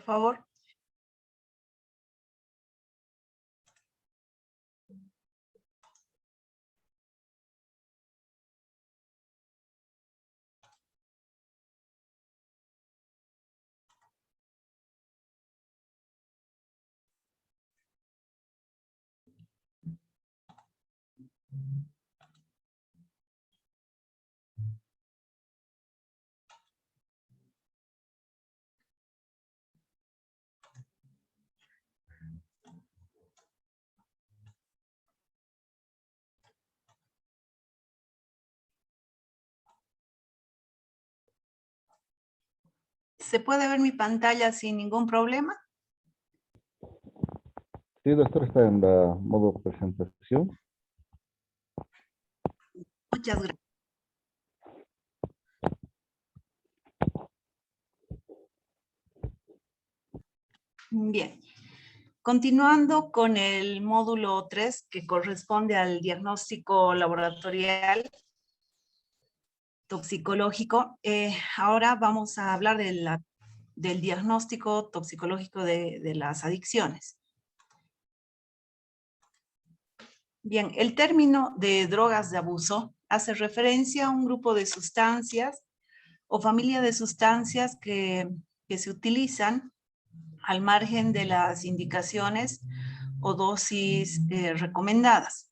favor. ¿Se puede ver mi pantalla sin ningún problema? Sí, doctor, está en la modo presentación. Muchas gracias. Bien. Continuando con el módulo 3, que corresponde al diagnóstico laboratorial toxicológico, ahora vamos a hablar del diagnóstico toxicológico de las adicciones. Bien, el término de drogas de abuso hace referencia a un grupo de sustancias o familia de sustancias que se utilizan al margen de las indicaciones o dosis recomendadas.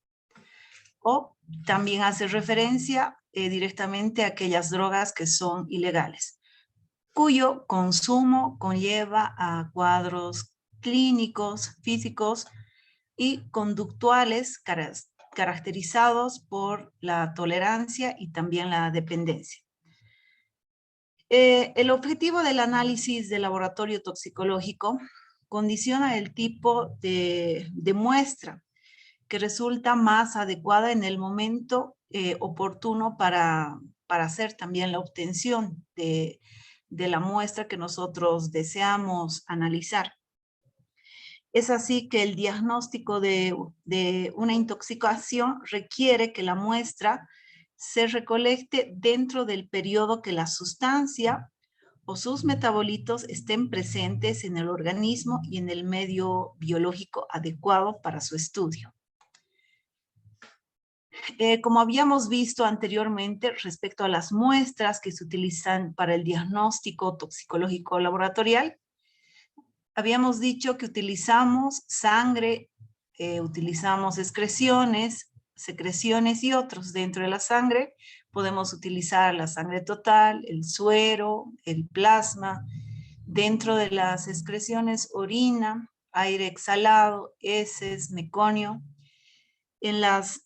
O también hace referencia directamente a aquellas drogas que son ilegales, cuyo consumo conlleva a cuadros clínicos, físicos y conductuales caracterizados por la tolerancia y también la dependencia. El objetivo del análisis de laboratorio toxicológico condiciona el tipo de muestra que resulta más adecuada en el momento oportuno para hacer también la obtención de la muestra que nosotros deseamos analizar. Es así que el diagnóstico de una intoxicación requiere que la muestra se recolecte dentro del periodo que la sustancia o sus metabolitos estén presentes en el organismo y en el medio biológico adecuado para su estudio. Como habíamos visto anteriormente respecto a las muestras que se utilizan para el diagnóstico toxicológico laboratorial, habíamos dicho que utilizamos sangre, utilizamos secreciones y otros. Dentro de la sangre podemos utilizar la sangre total, el suero, el plasma. Dentro de las excreciones, orina, aire exhalado, heces, meconio. En las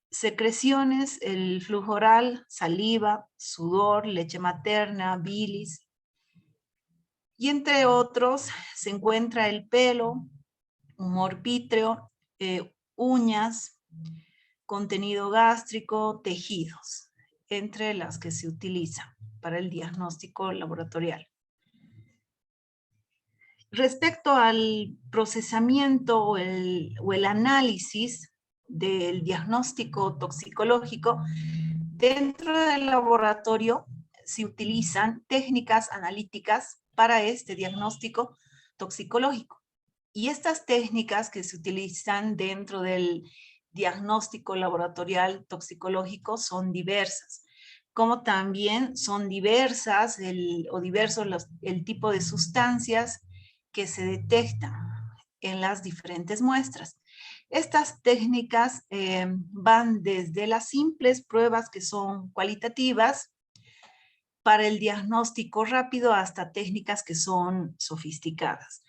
secreciones, el flujo oral, saliva, sudor, leche materna, bilis. Y entre otros se encuentra el pelo, humor vítreo, uñas, contenido gástrico, tejidos, entre las que se utilizan para el diagnóstico laboratorial. Respecto al procesamiento o el análisis del diagnóstico toxicológico, dentro del laboratorio se utilizan técnicas analíticas para este diagnóstico toxicológico. Y estas técnicas que se utilizan dentro del diagnóstico laboratorial toxicológico son diversas, como también son diversos el tipo de sustancias que se detectan en las diferentes muestras. Estas técnicas van desde las simples pruebas que son cualitativas para el diagnóstico rápido hasta técnicas que son sofisticadas.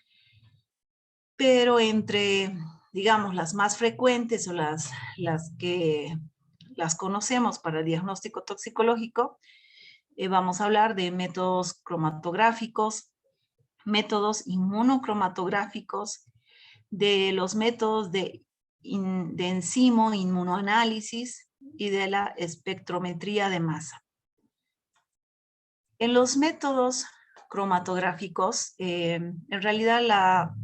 Pero entre, digamos, las más frecuentes o las que las conocemos para el diagnóstico toxicológico, vamos a hablar de métodos cromatográficos, métodos inmunocromatográficos, de los métodos de enzimo inmunoanálisis y de la espectrometría de masa. En los métodos cromatográficos, en realidad la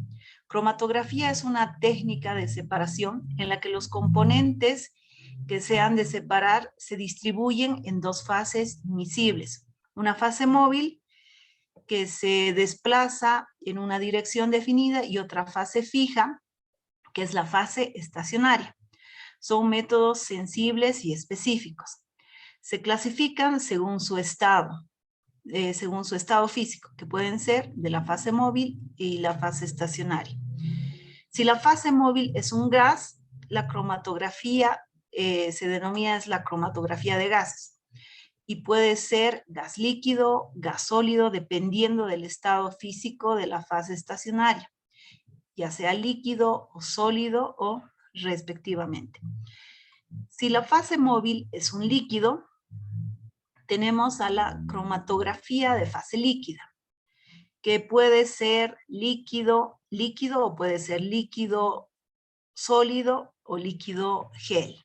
cromatografía es una técnica de separación en la que los componentes que se han de separar se distribuyen en dos fases miscibles. Una fase móvil, que se desplaza en una dirección definida y otra fase fija, que es la fase estacionaria. Son métodos sensibles y específicos. Se clasifican según su estado físico, que pueden ser de la fase móvil y la fase estacionaria. Si la fase móvil es un gas, la cromatografía se denomina es la cromatografía de gases. Y puede ser gas líquido, gas sólido, dependiendo del estado físico de la fase estacionaria, ya sea líquido o sólido o respectivamente. Si la fase móvil es un líquido, tenemos a la cromatografía de fase líquida, que puede ser líquido o puede ser líquido sólido o líquido gel.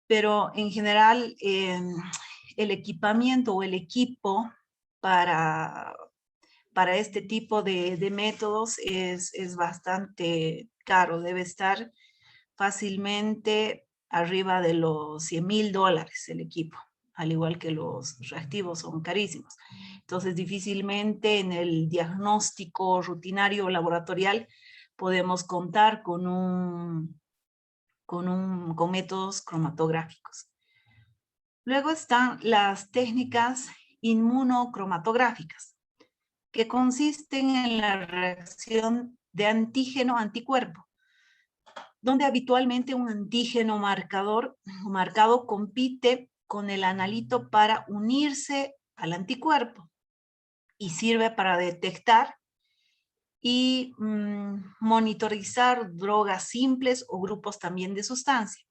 Pero en general, el equipamiento o el equipo para este tipo de métodos es bastante caro. Debe estar fácilmente arriba de los $100,000 el equipo, al igual que los reactivos son carísimos. Entonces, difícilmente en el diagnóstico rutinario laboratorial podemos contar con métodos cromatográficos. Luego están las técnicas inmunocromatográficas, que consisten en la reacción de antígeno-anticuerpo, donde habitualmente un antígeno marcado compite con el analito para unirse al anticuerpo y sirve para detectar y monitorizar drogas simples o grupos también de sustancia.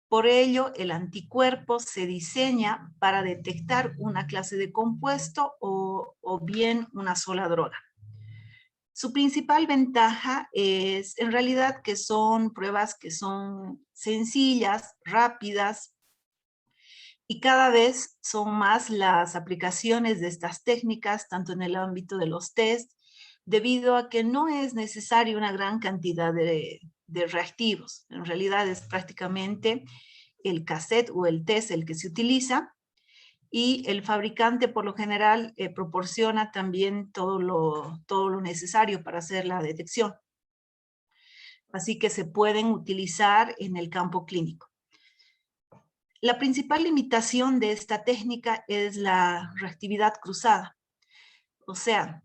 Por ello, el anticuerpo se diseña para detectar una clase de compuesto o bien una sola droga. Su principal ventaja es en realidad que son pruebas que son sencillas, rápidas, y cada vez son más las aplicaciones de estas técnicas, tanto en el ámbito de los test, debido a que no es necesaria una gran cantidad de reactivos. En realidad es prácticamente el cassette o el test el que se utiliza, y el fabricante por lo general proporciona también todo lo necesario para hacer la detección. Así que se pueden utilizar en el campo clínico. La principal limitación de esta técnica es la reactividad cruzada. O sea,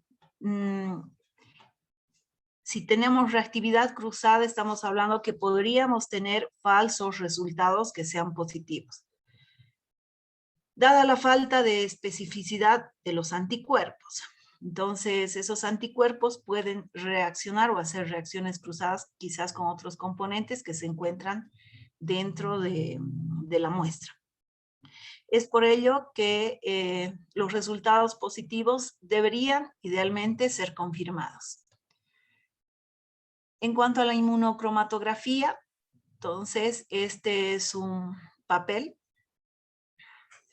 si tenemos reactividad cruzada, estamos hablando que podríamos tener falsos resultados que sean positivos. Dada la falta de especificidad de los anticuerpos. Entonces, esos anticuerpos pueden reaccionar o hacer reacciones cruzadas quizás con otros componentes que se encuentran dentro de la muestra. Es por ello que los resultados positivos deberían idealmente ser confirmados. En cuanto a la inmunocromatografía, entonces este es un papel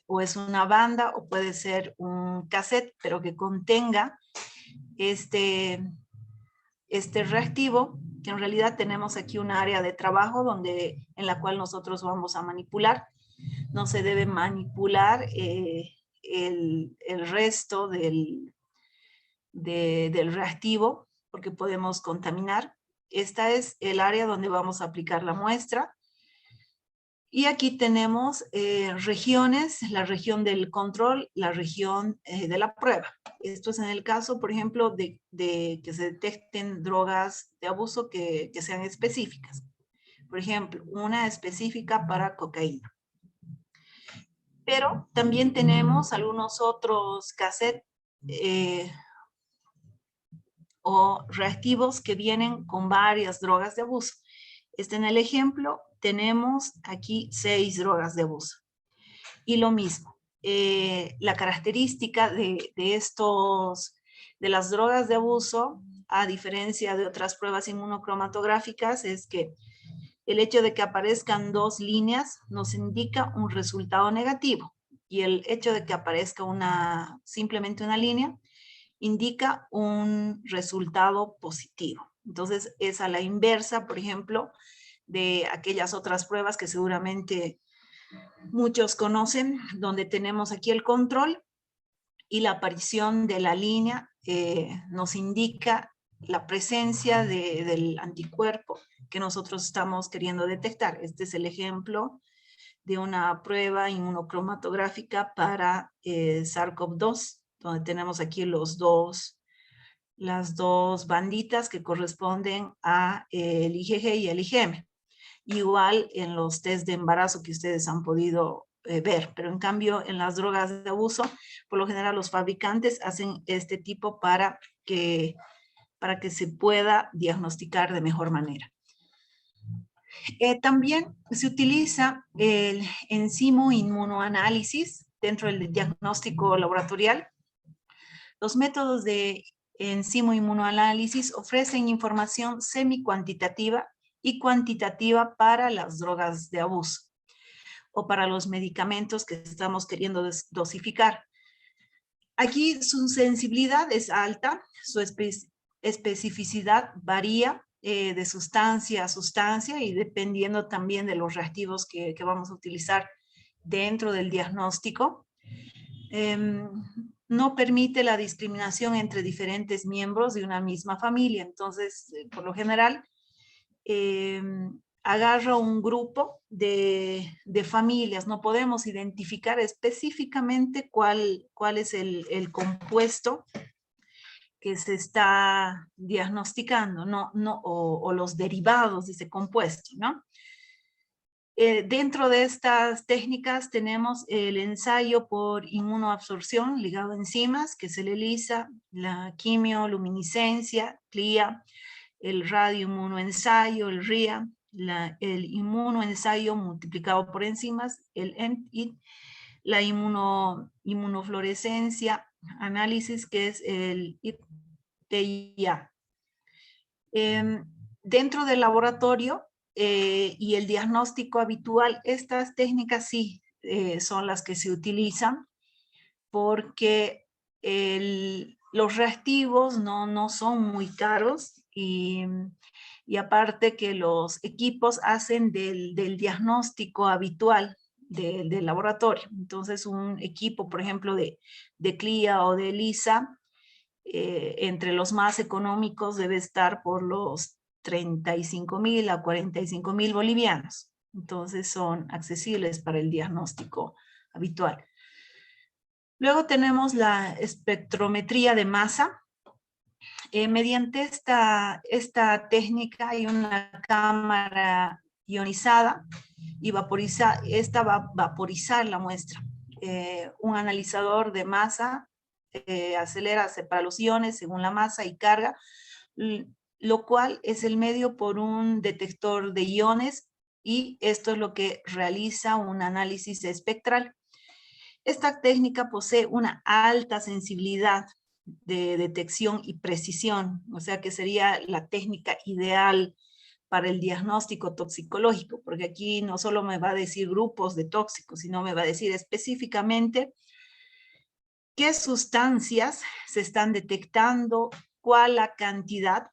o es una banda o puede ser un cassette, pero que contenga este reactivo, que en realidad tenemos aquí un área de trabajo en la cual nosotros vamos a manipular. No se debe manipular el resto del reactivo porque podemos contaminar. Esta es el área donde vamos a aplicar la muestra. Y aquí tenemos regiones, la región del control, la región de la prueba. Esto es en el caso, por ejemplo, de que se detecten drogas de abuso que sean específicas. Por ejemplo, una específica para cocaína. Pero también tenemos algunos otros cassettes o reactivos que vienen con varias drogas de abuso. En el ejemplo tenemos aquí 6 drogas de abuso. Y lo mismo, la característica de las drogas de abuso, a diferencia de otras pruebas inmunocromatográficas, es que el hecho de que aparezcan 2 líneas nos indica un resultado negativo. Y el hecho de que aparezca simplemente una línea indica un resultado positivo. Entonces, es a la inversa, por ejemplo, de aquellas otras pruebas que seguramente muchos conocen, donde tenemos aquí el control y la aparición de la línea nos indica la presencia del anticuerpo que nosotros estamos queriendo detectar. Este es el ejemplo de una prueba inmunocromatográfica para SARS-CoV-2, donde tenemos aquí las dos banditas que corresponden a el IgG y el IgM. Igual en los test de embarazo que ustedes han podido ver, pero en cambio en las drogas de abuso, por lo general los fabricantes hacen este tipo para que se pueda diagnosticar de mejor manera. También se utiliza el enzimo inmunoanálisis dentro del diagnóstico laboratorial. Los métodos de enzimo inmunoanálisis ofrecen información semi-cuantitativa y cuantitativa para las drogas de abuso o para los medicamentos que estamos queriendo dosificar. Aquí su sensibilidad es alta, su especificidad varía de sustancia a sustancia y dependiendo también de los reactivos que vamos a utilizar dentro del diagnóstico. No permite la discriminación entre diferentes miembros de una misma familia. Entonces, por lo general, agarra un grupo de familias. No podemos identificar específicamente cuál es el compuesto que se está diagnosticando, o los derivados de ese compuesto, ¿no? Dentro de estas técnicas tenemos el ensayo por inmunoabsorción ligado a enzimas, que es el ELISA, la quimioluminiscencia, CLIA, el radioinmunoensayo, el RIA, el inmunoensayo multiplicado por enzimas, el ENIT, la inmunofluorescencia, análisis, que es el ITIA. Dentro del laboratorio y el diagnóstico habitual, estas técnicas sí son las que se utilizan porque los reactivos no son muy caros y aparte que los equipos hacen del diagnóstico habitual del laboratorio. Entonces un equipo, por ejemplo, de CLIA o de ELISA, entre los más económicos debe estar por los 35.000 a 45.000 bolivianos. Entonces son accesibles para el diagnóstico habitual. Luego tenemos la espectrometría de masa. Mediante esta técnica hay una cámara ionizada y esta va a vaporizar la muestra. Un analizador de masa separa los iones según la masa y carga, lo cual es el medio por un detector de iones y esto es lo que realiza un análisis espectral. Esta técnica posee una alta sensibilidad de detección y precisión, o sea que sería la técnica ideal para el diagnóstico toxicológico, porque aquí no solo me va a decir grupos de tóxicos, sino me va a decir específicamente qué sustancias se están detectando, cuál la cantidad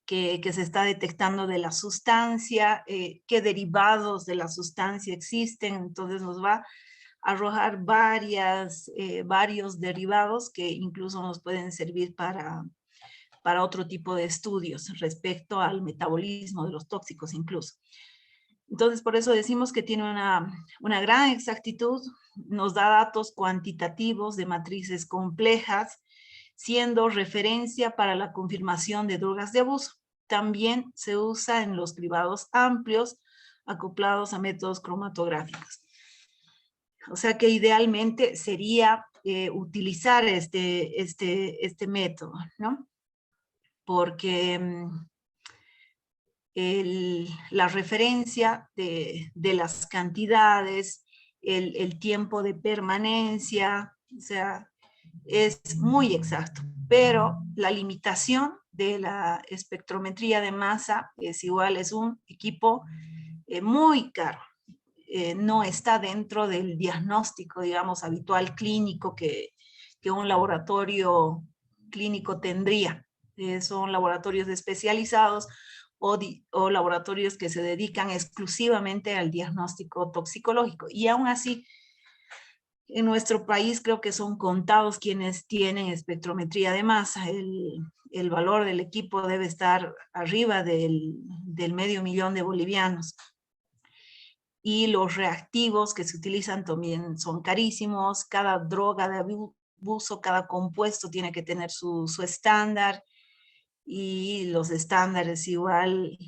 que se está detectando de la sustancia, qué derivados de la sustancia existen. Entonces nos va a arrojar varios derivados que incluso nos pueden servir para otro tipo de estudios respecto al metabolismo de los tóxicos incluso. Entonces, por eso decimos que tiene una gran exactitud, nos da datos cuantitativos de matrices complejas, siendo referencia para la confirmación de drogas de abuso. También se usa en los cribados amplios, acoplados a métodos cromatográficos. O sea que idealmente sería utilizar este método, ¿no? Porque la referencia de las cantidades, el tiempo de permanencia, o sea, es muy exacto. Pero la limitación de la espectrometría de masa es un equipo muy caro. No está dentro del diagnóstico, digamos, habitual clínico que un laboratorio clínico tendría. Son laboratorios especializados o laboratorios que se dedican exclusivamente al diagnóstico toxicológico. Y aún así, En nuestro país creo que son contados quienes tienen espectrometría de masa. El valor del equipo debe estar arriba del 500.000 de bolivianos. Y los reactivos que se utilizan también son carísimos. Cada droga de abuso, cada compuesto tiene que tener su estándar, y los estándares igual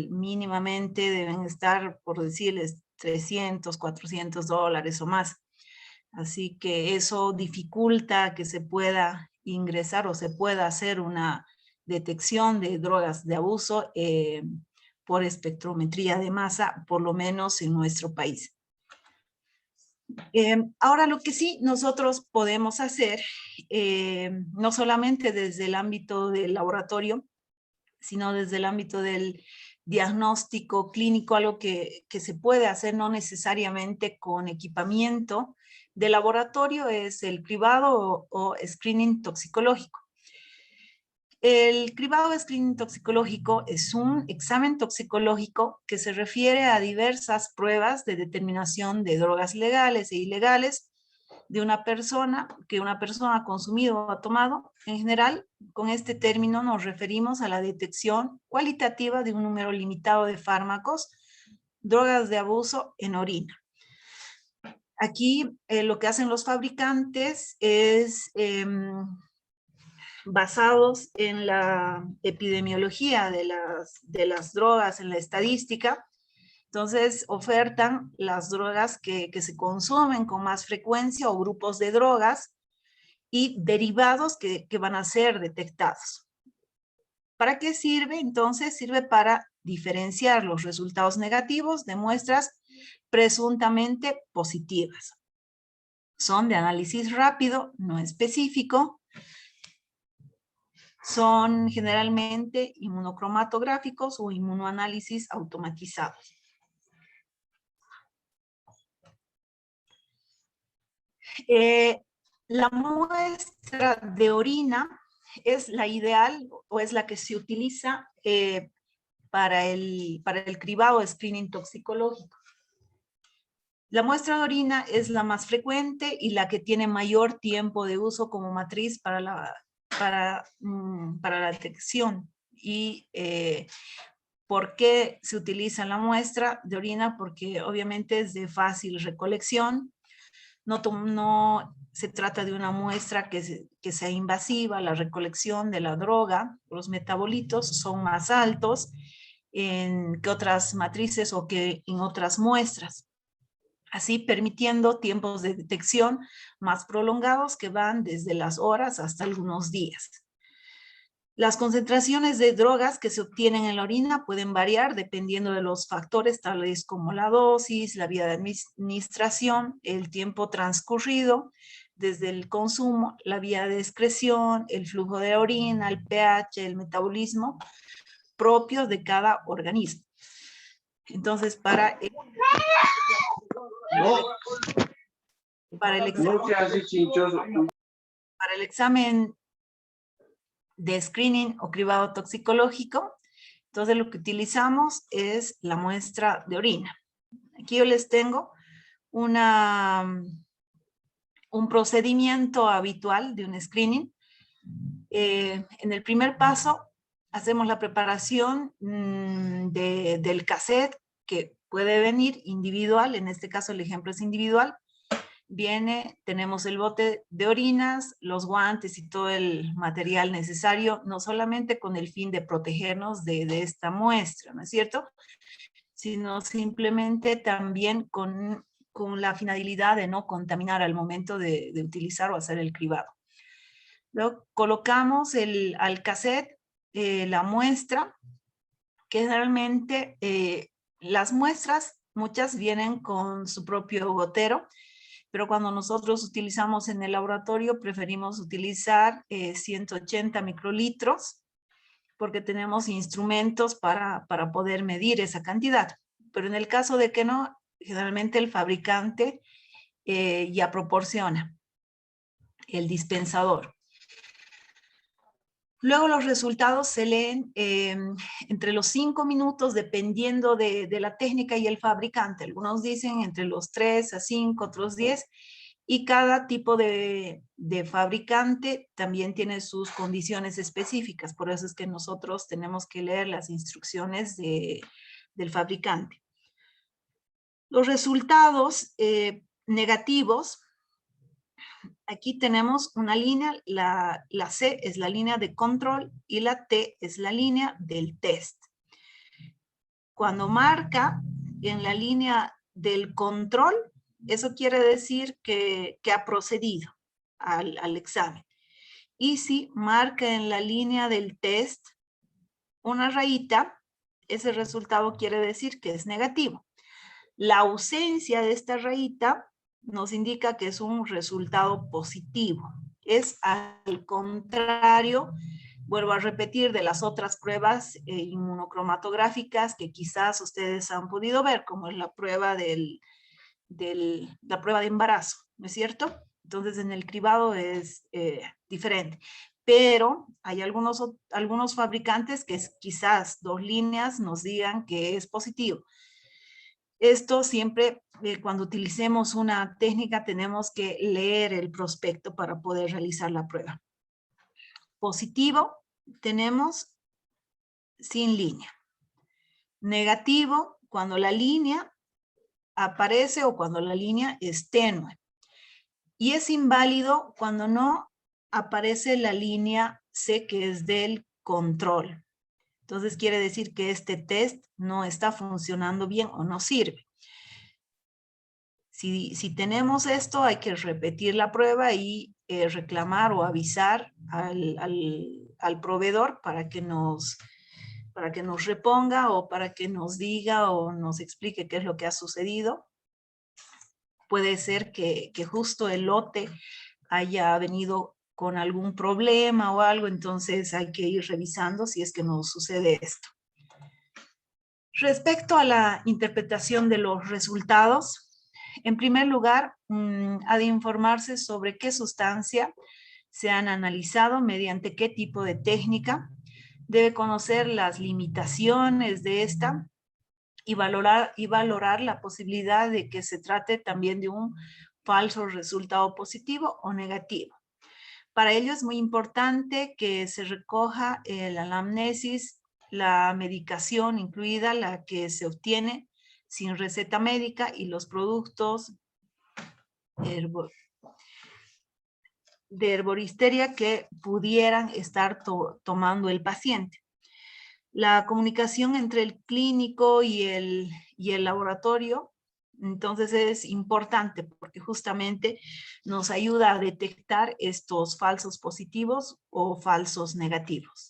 mínimamente deben estar, por decirles, $300, $400 o más. Así que eso dificulta que se pueda ingresar o se pueda hacer una detección de drogas de abuso por espectrometría de masa, por lo menos en nuestro país. Ahora lo que sí nosotros podemos hacer, no solamente desde el ámbito del laboratorio, sino desde el ámbito del diagnóstico clínico, algo que se puede hacer no necesariamente con equipamiento de laboratorio, es el cribado o screening toxicológico. El cribado de screening toxicológico es un examen toxicológico que se refiere a diversas pruebas de determinación de drogas legales e ilegales de una persona, que una persona ha consumido o ha tomado. En general, con este término nos referimos a la detección cualitativa de un número limitado de fármacos, drogas de abuso en orina. Aquí lo que hacen los fabricantes es basados en la epidemiología de las drogas, en la estadística. Entonces ofertan las drogas que se consumen con más frecuencia o grupos de drogas y derivados que van a ser detectados. ¿Para qué sirve? Entonces sirve para diferenciar los resultados negativos de muestras presuntamente positivas. Son de análisis rápido, no específico. Son generalmente inmunocromatográficos o inmunoanálisis automatizados. La muestra de orina es la ideal o es la que se utiliza para el cribado de screening toxicológico. La muestra de orina es la más frecuente y la que tiene mayor tiempo de uso como matriz para la detección. Y ¿por qué se utiliza la muestra de orina? Porque obviamente es de fácil recolección. No se trata de una muestra que sea invasiva. La recolección de la droga, los metabolitos son más altos que otras matrices o que en otras muestras. Así permitiendo tiempos de detección más prolongados que van desde las horas hasta algunos días. Las concentraciones de drogas que se obtienen en la orina pueden variar dependiendo de los factores tales como la dosis, la vía de administración, el tiempo transcurrido desde el consumo, la vía de excreción, el flujo de orina, el pH, el metabolismo propios de cada organismo. Entonces, para el examen de screening o cribado toxicológico, entonces lo que utilizamos es la muestra de orina. Aquí yo les tengo un procedimiento habitual de un screening. En el primer paso hacemos la preparación del cassette, que puede venir individual. En este caso el ejemplo es individual. Tenemos el bote de orinas, los guantes y todo el material necesario, no solamente con el fin de protegernos de esta muestra, ¿no es cierto? Sino simplemente también con la finalidad de no contaminar al momento de utilizar o hacer el cribado. Luego colocamos al cassette la muestra, que generalmente las muestras, muchas vienen con su propio gotero, pero cuando nosotros utilizamos en el laboratorio preferimos utilizar 180 microlitros, porque tenemos instrumentos para poder medir esa cantidad. Pero en el caso de que no, generalmente el fabricante ya proporciona el dispensador. Luego los resultados se leen entre los 5 minutos, dependiendo de la técnica y el fabricante. Algunos dicen entre los 3 a 5, otros 10. Y cada tipo de fabricante también tiene sus condiciones específicas. Por eso es que nosotros tenemos que leer las instrucciones del fabricante. Los resultados negativos, aquí tenemos una línea, la C es la línea de control y la T es la línea del test. Cuando marca en la línea del control, eso quiere decir que ha procedido al examen. Y si marca en la línea del test una rayita, ese resultado quiere decir que es negativo. La ausencia de esta rayita nos indica que es un resultado positivo. Es al contrario, vuelvo a repetir, de las otras pruebas inmunocromatográficas que quizás ustedes han podido ver, como es la prueba la prueba de embarazo, ¿no es cierto? Entonces en el cribado es diferente. Pero hay algunos fabricantes que quizás 2 líneas nos digan que es positivo. Esto siempre, cuando utilicemos una técnica, tenemos que leer el prospecto para poder realizar la prueba. Positivo, tenemos sin línea. Negativo, cuando la línea aparece o cuando la línea es tenue. Y es inválido cuando no aparece la línea C, que es del control. Entonces quiere decir que este test no está funcionando bien o no sirve. Si tenemos esto, hay que repetir la prueba y reclamar o avisar al proveedor para que nos reponga o para que nos diga o nos explique qué es lo que ha sucedido. Puede ser que justo el lote haya venido con algún problema o algo, entonces hay que ir revisando si es que nos sucede esto. Respecto a la interpretación de los resultados, en primer lugar, ha de informarse sobre qué sustancia se han analizado, mediante qué tipo de técnica. Debe conocer las limitaciones de esta y valorar la posibilidad de que se trate también de un falso resultado positivo o negativo. Para ello es muy importante que se recoja la anamnesis, la medicación incluida, la que se obtiene sin receta médica, y los productos de herboristería que pudieran estar tomando el paciente. La comunicación entre el clínico y el laboratorio, entonces es importante porque justamente nos ayuda a detectar estos falsos positivos o falsos negativos.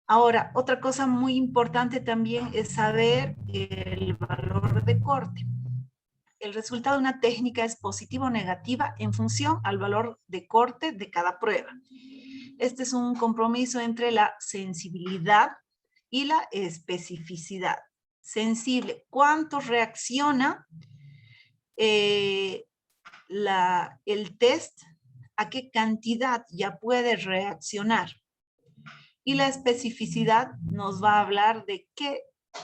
Ahora, otra cosa muy importante también es saber el valor de corte. El resultado de una técnica es positiva o negativa en función al valor de corte de cada prueba. Este es un compromiso entre la sensibilidad y la especificidad. Sensible, ¿cuánto reacciona el test? ¿A qué cantidad ya puede reaccionar? Y la especificidad nos va a hablar de qué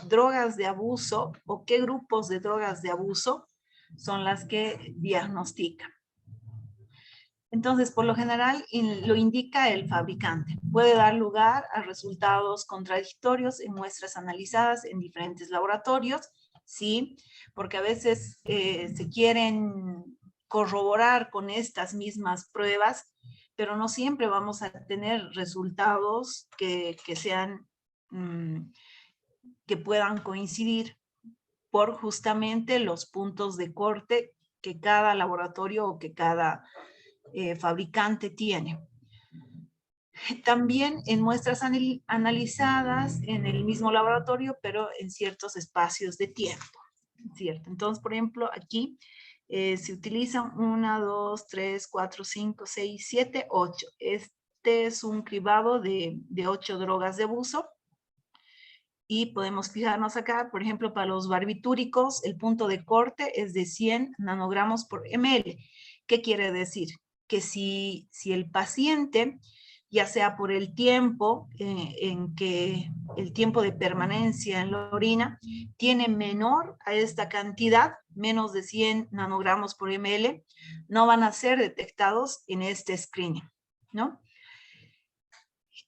drogas de abuso o qué grupos de drogas de abuso son las que diagnostican. Entonces, por lo general, lo indica el fabricante. Puede dar lugar a resultados contradictorios en muestras analizadas en diferentes laboratorios, ¿sí? Porque a veces se quieren corroborar con estas mismas pruebas, pero no siempre vamos a tener resultados que puedan coincidir por justamente los puntos de corte que cada laboratorio o que cada fabricante tiene. También en muestras analizadas en el mismo laboratorio, pero en ciertos espacios de tiempo, ¿cierto? Entonces, por ejemplo, aquí se utilizan 1, 2, 3, 4, 5, 6, 7, 8. Este es un cribado de 8 drogas de abuso. Y podemos fijarnos acá, por ejemplo, para los barbitúricos, el punto de corte es de 100 nanogramos por ml. ¿Qué quiere decir? Que si el paciente ya sea por el tiempo en que el tiempo de permanencia en la orina tiene menor a esta cantidad, menos de 100 nanogramos por ml, no van a ser detectados en este screening, ¿no?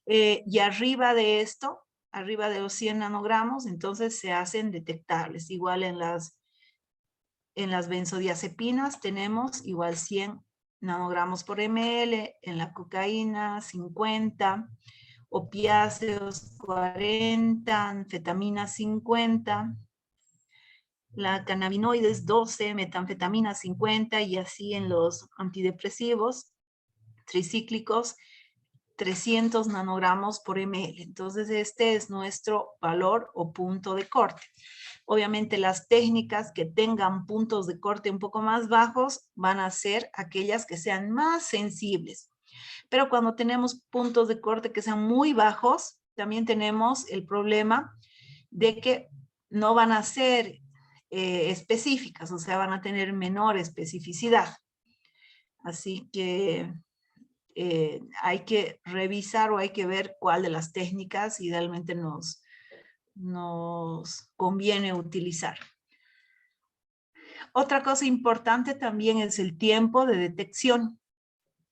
Y arriba de esto, arriba de los 100 nanogramos, entonces se hacen detectables. Igual en las benzodiazepinas tenemos igual 100 nanogramos por ml, en la cocaína 50, opiáceos 40, anfetamina 50, la cannabinoides 12, metanfetamina 50 y así en los antidepresivos tricíclicos 300 nanogramos por ml. Entonces este es nuestro valor o punto de corte. Obviamente las técnicas que tengan puntos de corte un poco más bajos van a ser aquellas que sean más sensibles. Pero cuando tenemos puntos de corte que sean muy bajos, también tenemos el problema de que no van a ser específicas, o sea, van a tener menor especificidad. Así que hay que revisar o hay que ver cuál de las técnicas idealmente nos conviene utilizar. Otra cosa importante también es el tiempo de detección.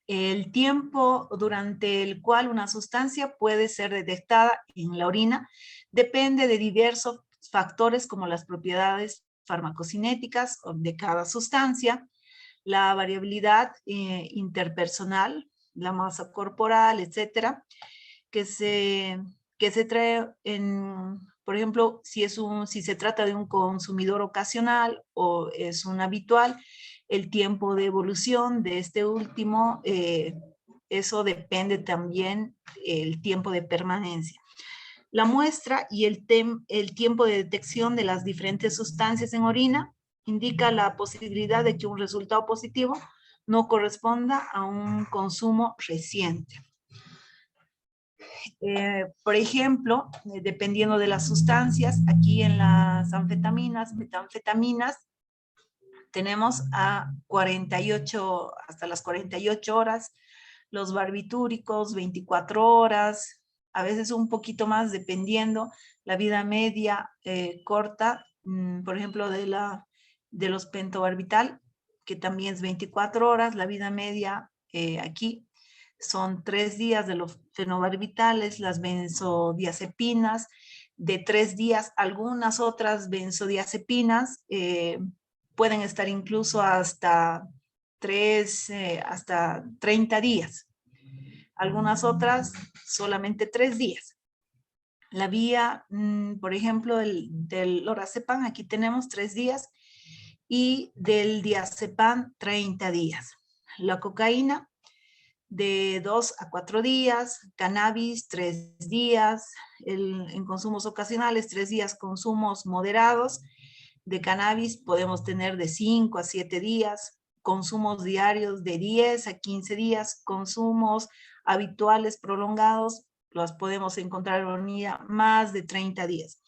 El tiempo durante el cual una sustancia puede ser detectada en la orina depende de diversos factores como las propiedades farmacocinéticas de cada sustancia, la variabilidad interpersonal, la masa corporal, etcétera, que se trae en, por ejemplo, si se trata de un consumidor ocasional o es un habitual, el tiempo de evolución de este último, eso depende también el tiempo de permanencia. La muestra y el tiempo de detección de las diferentes sustancias en orina indica la posibilidad de que un resultado positivo no corresponda a un consumo reciente. Por ejemplo, dependiendo de las sustancias, aquí en las anfetaminas, metanfetaminas, tenemos a 48, hasta las 48 horas, los barbitúricos 24 horas, a veces un poquito más dependiendo la vida media corta, por ejemplo, de los pentobarbital, que también es 24 horas, la vida media aquí son 3 días de los fenobarbitales, las benzodiazepinas, de 3 días, algunas otras benzodiazepinas pueden estar incluso hasta 30 días. Algunas otras solamente 3 días. La vía, por ejemplo, del lorazepam, aquí tenemos 3 días, y del diazepam 30 días. La cocaína, de 2 a 4 días, cannabis 3 días, en consumos ocasionales 3 días, consumos moderados de cannabis podemos tener de 5 a 7 días, consumos diarios de 10 a 15 días, consumos habituales prolongados los podemos encontrar en orina más de 30 días.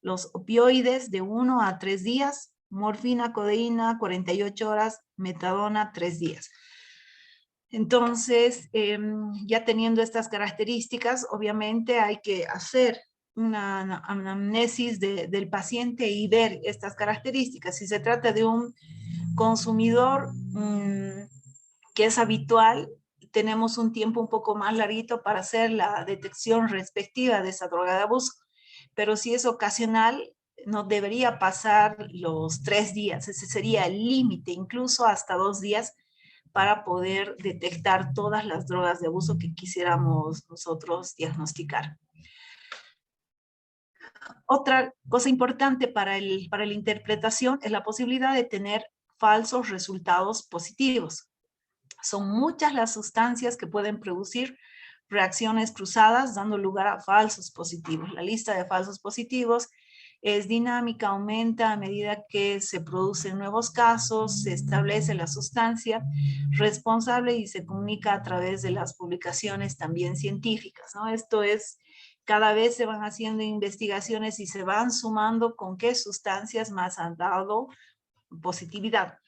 Los opioides de 1 a 3 días, morfina, codeína 48 horas, metadona 3 días. Entonces, ya teniendo estas características, obviamente hay que hacer una anamnesis del paciente y ver estas características. Si se trata de un consumidor que es habitual, tenemos un tiempo un poco más larguito para hacer la detección respectiva de esa droga de abuso. Pero si es ocasional, no debería pasar los 3 días. Ese sería el límite, incluso hasta 2 días, para poder detectar todas las drogas de abuso que quisiéramos nosotros diagnosticar. Otra cosa importante para la interpretación es la posibilidad de tener falsos resultados positivos. Son muchas las sustancias que pueden producir reacciones cruzadas, dando lugar a falsos positivos. La lista de falsos positivos es dinámica, aumenta a medida que se producen nuevos casos, se establece la sustancia responsable y se comunica a través de las publicaciones también científicas, ¿no? Esto es, cada vez se van haciendo investigaciones y se van sumando con qué sustancias más han dado positividad.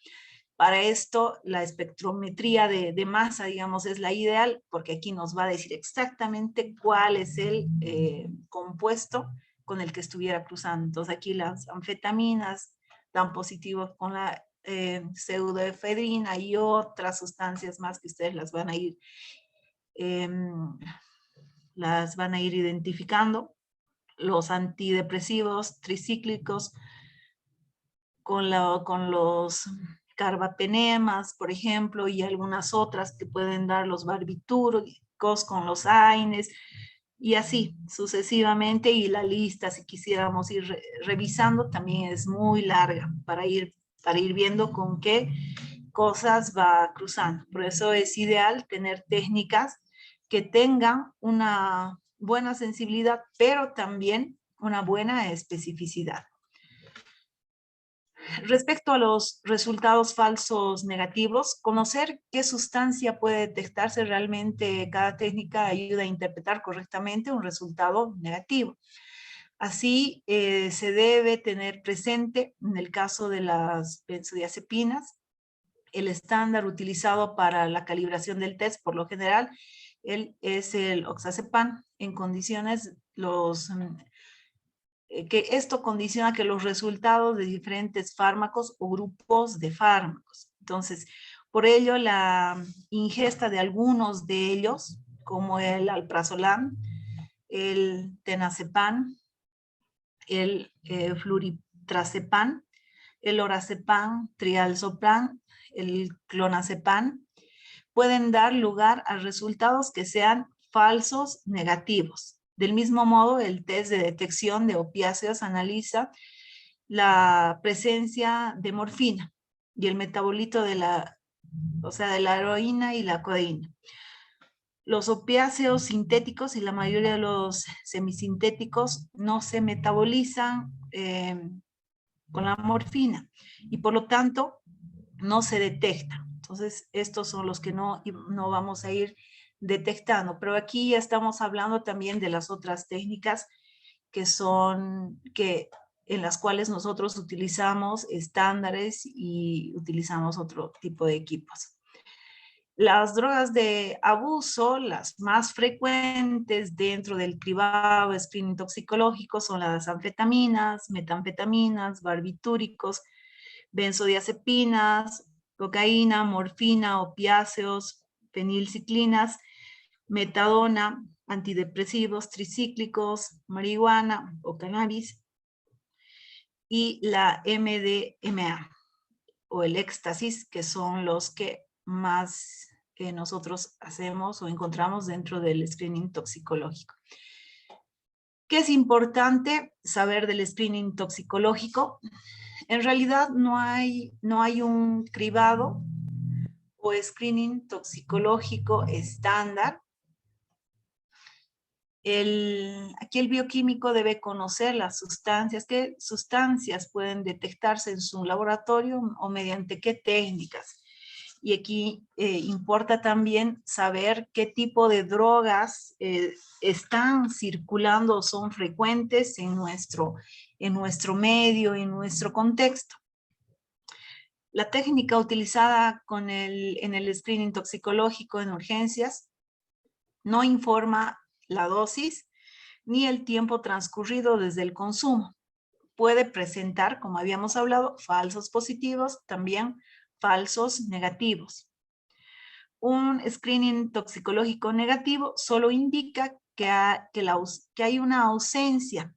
Para esto, la espectrometría de masa, digamos, es la ideal, porque aquí nos va a decir exactamente cuál es el compuesto con el que estuviera cruzando. Entonces, aquí las anfetaminas dan positivo con la pseudoefedrina y otras sustancias más que ustedes las van a ir identificando. Los antidepresivos tricíclicos con los carbapenemas, por ejemplo, y algunas otras que pueden dar los barbitúricos con los AINES, y así sucesivamente, y la lista, si quisiéramos ir revisando, también es muy larga para ir viendo con qué cosas va cruzando. Por eso es ideal tener técnicas que tengan una buena sensibilidad, pero también una buena especificidad. Respecto a los resultados falsos negativos, conocer qué sustancia puede detectarse realmente, cada técnica ayuda a interpretar correctamente un resultado negativo. Así, se debe tener presente, en el caso de las benzodiazepinas, el estándar utilizado para la calibración del test, por lo general, es el oxazepam. En condiciones, que esto condiciona que los resultados de diferentes fármacos o grupos de fármacos. Entonces, por ello, la ingesta de algunos de ellos, como el alprazolam, el tenazepam, el fluritrazepam, el lorazepam, triazepam, el clonazepam, pueden dar lugar a resultados que sean falsos negativos. Del mismo modo, el test de detección de opiáceos analiza la presencia de morfina y el metabolito de la heroína y la codeína. Los opiáceos sintéticos y la mayoría de los semisintéticos no se metabolizan con la morfina y por lo tanto no se detectan. Entonces, estos son los que no vamos a ir detectando. Pero aquí ya estamos hablando también de las otras técnicas en las cuales nosotros utilizamos estándares y utilizamos otro tipo de equipos. Las drogas de abuso, las más frecuentes dentro del cribado screening toxicológico son las anfetaminas, metanfetaminas, barbitúricos, benzodiazepinas, cocaína, morfina, opiáceos, fenilciclinas, metadona, antidepresivos tricíclicos, marihuana o cannabis, y la MDMA o el éxtasis, que son los que más nosotros hacemos o encontramos dentro del screening toxicológico. ¿Qué es importante saber del screening toxicológico? En realidad no hay un cribado o screening toxicológico estándar. Aquí el bioquímico debe conocer las sustancias, qué sustancias pueden detectarse en su laboratorio o mediante qué técnicas. Y aquí importa también saber qué tipo de drogas están circulando o son frecuentes en nuestro medio, en nuestro contexto. La técnica utilizada en el screening toxicológico en urgencias no informa la dosis ni el tiempo transcurrido desde el consumo. Puede presentar, como habíamos hablado, falsos positivos, también falsos negativos. Un screening toxicológico negativo solo indica que hay una ausencia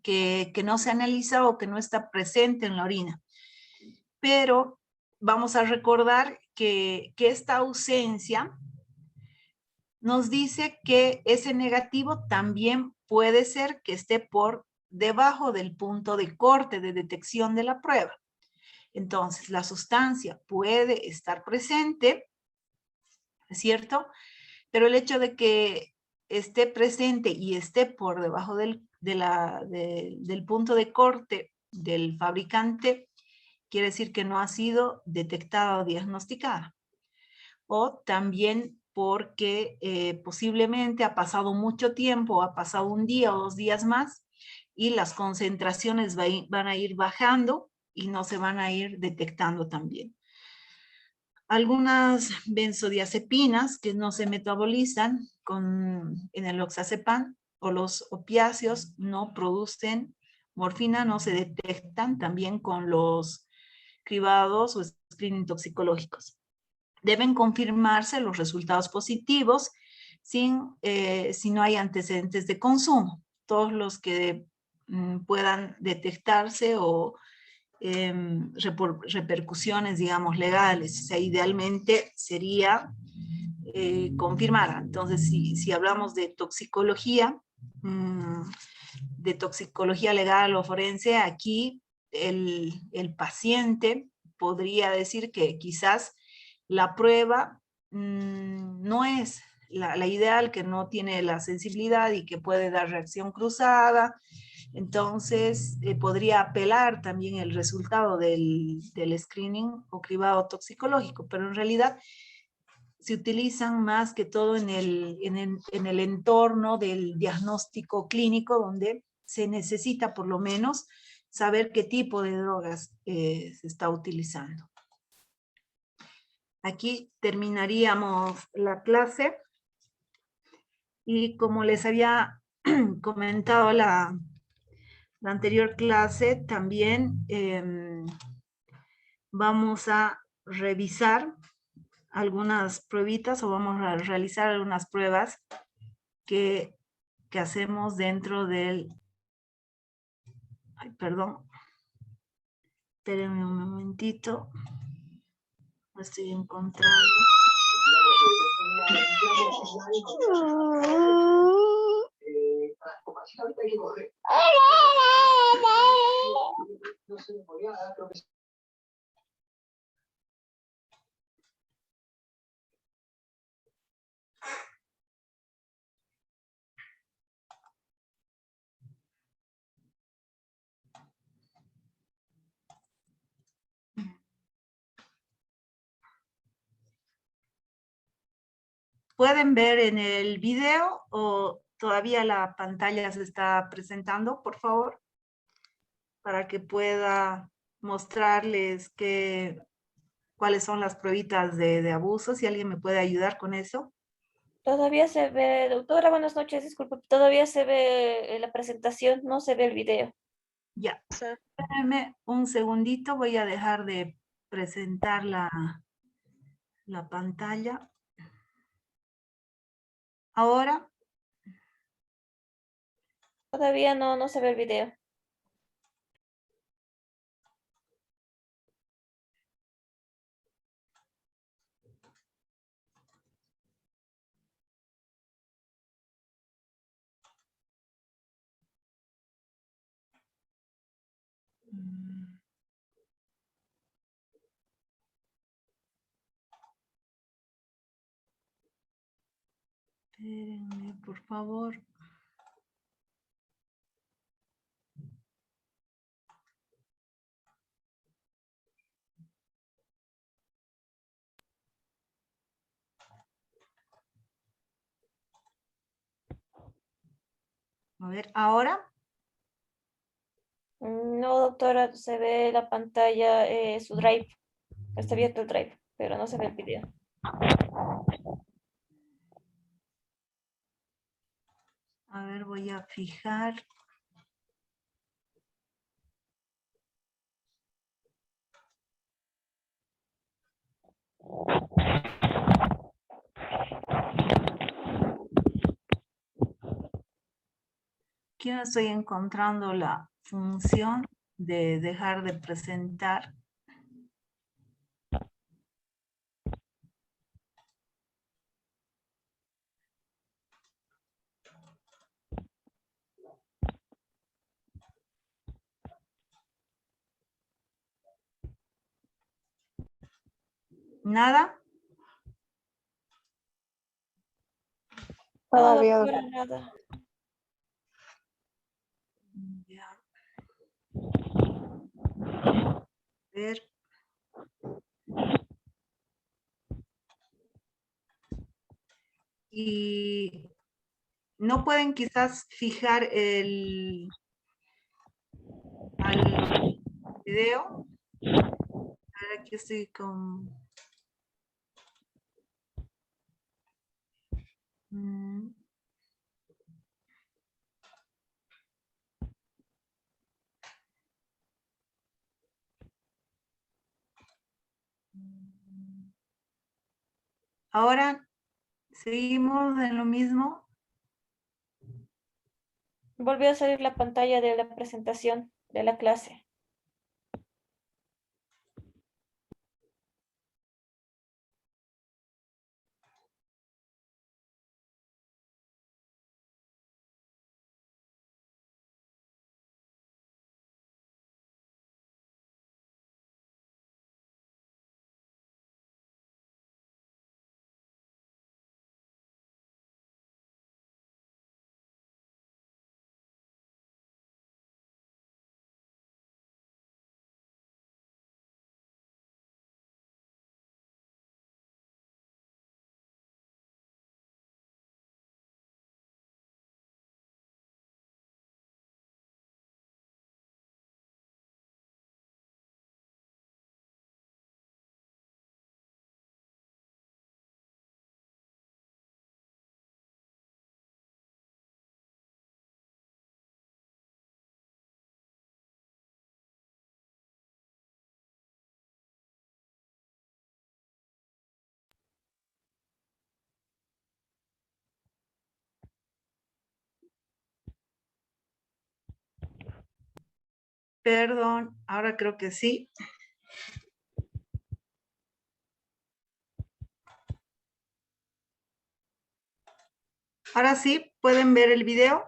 que no se analiza o que no está presente en la orina. Pero vamos a recordar que esta ausencia nos dice que ese negativo también puede ser que esté por debajo del punto de corte de detección de la prueba. Entonces, la sustancia puede estar presente, ¿es cierto? Pero el hecho de que esté presente y esté por debajo del punto de corte del fabricante, quiere decir que no ha sido detectada o diagnosticada. O también porque posiblemente ha pasado mucho tiempo, ha pasado un día o 2 días más, y las concentraciones van a ir bajando y no se van a ir detectando también. Algunas benzodiazepinas que no se metabolizan en el oxazepam, o los opiáceos no producen morfina, no se detectan también con los cribados o screening toxicológicos. Deben confirmarse los resultados positivos si no hay antecedentes de consumo. Todos los que puedan detectarse o repercusiones, digamos, legales. O sea, idealmente sería confirmar. Entonces, si hablamos de toxicología legal o forense, aquí el paciente podría decir que quizás la prueba no es la ideal, que no tiene la sensibilidad y que puede dar reacción cruzada. Entonces, podría apelar también el resultado del screening o cribado toxicológico, pero en realidad se utilizan más que todo en el entorno del diagnóstico clínico, donde se necesita por lo menos saber qué tipo de drogas se está utilizando. Aquí terminaríamos la clase y como les había comentado la anterior clase, también vamos a revisar algunas pruebitas o vamos a realizar algunas pruebas que hacemos dentro del... Ay, perdón. Espérenme un momentito. Lo estoy encontrando. ¿Pueden ver en el video o todavía la pantalla se está presentando, por favor? Para que pueda mostrarles cuáles son las pruebitas de abuso, si alguien me puede ayudar con eso. Todavía se ve, doctora, buenas noches, disculpe, todavía se ve la presentación, no se ve el video. Ya, espérenme un segundito, voy a dejar de presentar la pantalla. Ahora. Todavía no se ve el video. Espérenme, por favor. A ver, ¿ahora? No, doctora, se ve la pantalla, su drive. Está abierto el drive, pero no se ve el video. A ver, voy a fijar. Aquí no estoy encontrando la función de dejar de presentar. ¿Nada? Todavía, doctora, nada. Ya. A ver. Y no pueden quizás fijar al video. Ahora aquí estoy con... Mm. Ahora, seguimos en lo mismo. Volvió a salir la pantalla de la presentación de la clase. Perdón, ahora creo que sí. Ahora sí, ¿pueden ver el video?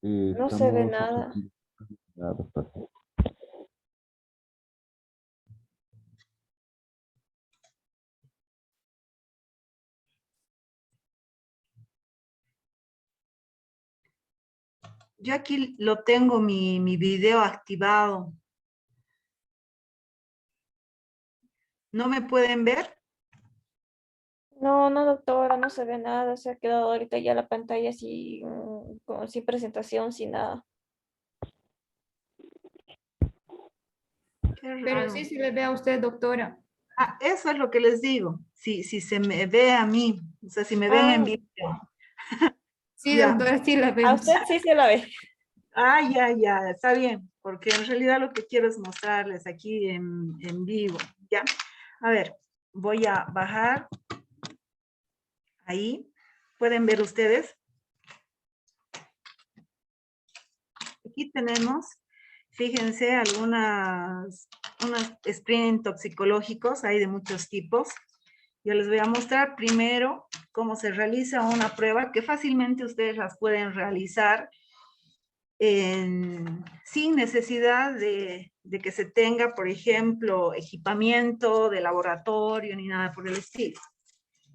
No se ve nada. Yo aquí lo tengo mi video activado. ¿No me pueden ver? No, no, doctora, no se ve nada. Se ha quedado ahorita ya la pantalla así, sin presentación, sin nada. Qué Pero raro. sí se le ve a usted, doctora. Ah, eso es lo que les digo. Si se me ve a mí, o sea, si me ven en video. Sí, Ya. doctora, sí la A vemos. usted sí se la ve. Ah, ya, está bien, porque en realidad lo que quiero es mostrarles aquí en vivo, ¿ya? A ver, voy a bajar ahí. ¿Pueden ver ustedes? Aquí tenemos, fíjense, unos screening toxicológicos, hay de muchos tipos. Yo les voy a mostrar primero cómo se realiza una prueba que fácilmente ustedes las pueden realizar sin necesidad de que se tenga, por ejemplo, equipamiento de laboratorio ni nada por el estilo.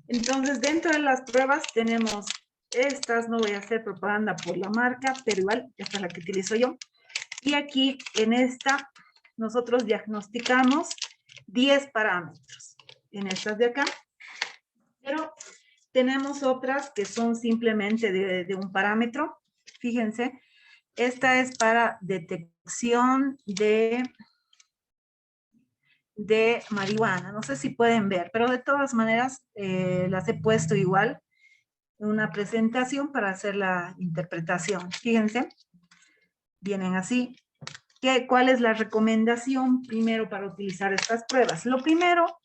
Entonces, dentro de las pruebas tenemos estas, no voy a hacer propaganda por la marca, pero igual, esta es la que utilizo yo. Y aquí, en esta, nosotros diagnosticamos 10 parámetros. En estas de acá. Pero tenemos otras que son simplemente de un parámetro. Fíjense, esta es para detección de marihuana. No sé si pueden ver, pero de todas maneras las he puesto igual en una presentación para hacer la interpretación. Fíjense, vienen así. ¿Cuál es la recomendación primero para utilizar estas pruebas? Lo primero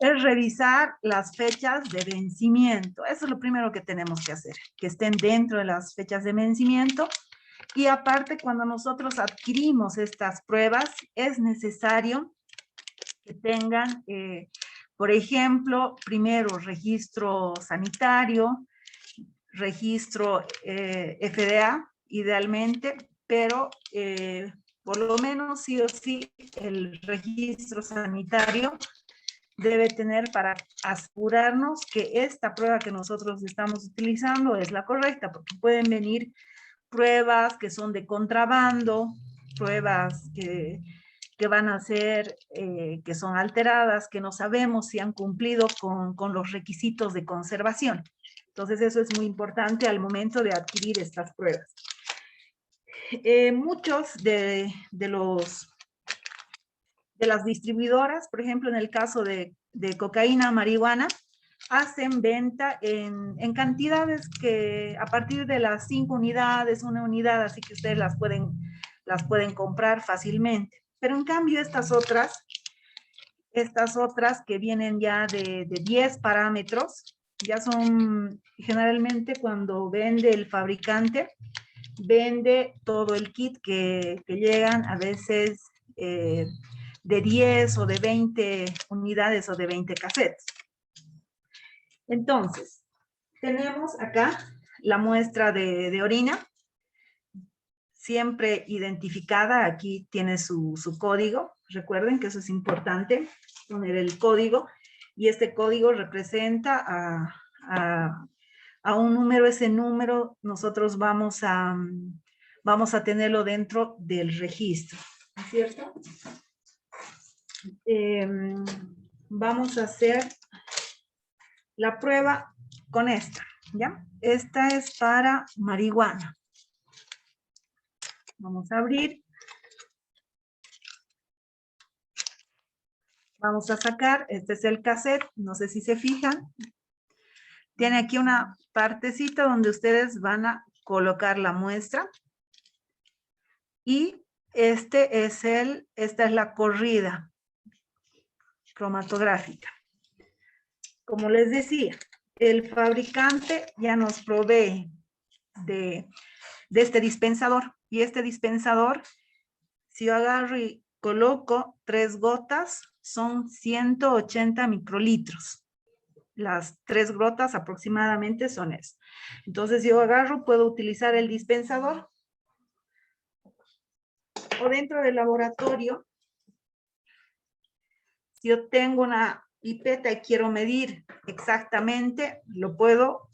es revisar las fechas de vencimiento. Eso es lo primero que tenemos que hacer, que estén dentro de las fechas de vencimiento. Y aparte, cuando nosotros adquirimos estas pruebas, es necesario que tengan, por ejemplo, primero registro sanitario, registro FDA, idealmente, pero por lo menos sí o sí el registro sanitario debe tener para asegurarnos que esta prueba que nosotros estamos utilizando es la correcta, porque pueden venir pruebas que son de contrabando, pruebas que van a ser, que son alteradas, que no sabemos si han cumplido con los requisitos de conservación. Entonces eso es muy importante al momento de adquirir estas pruebas. Muchos de de las distribuidoras, por ejemplo, en el caso de cocaína, marihuana, hacen venta en cantidades que a partir de las 5 unidades, 1 unidad, así que ustedes las pueden comprar fácilmente. Pero en cambio estas otras que vienen ya de 10 parámetros, ya son generalmente cuando vende el fabricante, vende todo el kit que llegan a veces de 10 o de 20 unidades o de 20 cassettes. Entonces, tenemos acá la muestra de orina, siempre identificada, aquí tiene su código, recuerden que eso es importante, poner el código, y este código representa a un número, ese número nosotros vamos a tenerlo dentro del registro, ¿no es cierto? Vamos a hacer la prueba con esta, ¿ya? Esta es para marihuana. Vamos a abrir. Vamos a sacar, este es el cassette, no sé si se fijan. Tiene aquí una partecita donde ustedes van a colocar la muestra. Y esta es la corrida cromatográfica. Como les decía, el fabricante ya nos provee de este dispensador. Y este dispensador, si yo agarro y coloco 3 gotas, son 180 microlitros. Las 3 gotas aproximadamente son eso. Entonces, si yo agarro, puedo utilizar el dispensador. O dentro del laboratorio, si yo tengo una pipeta y quiero medir exactamente, la puedo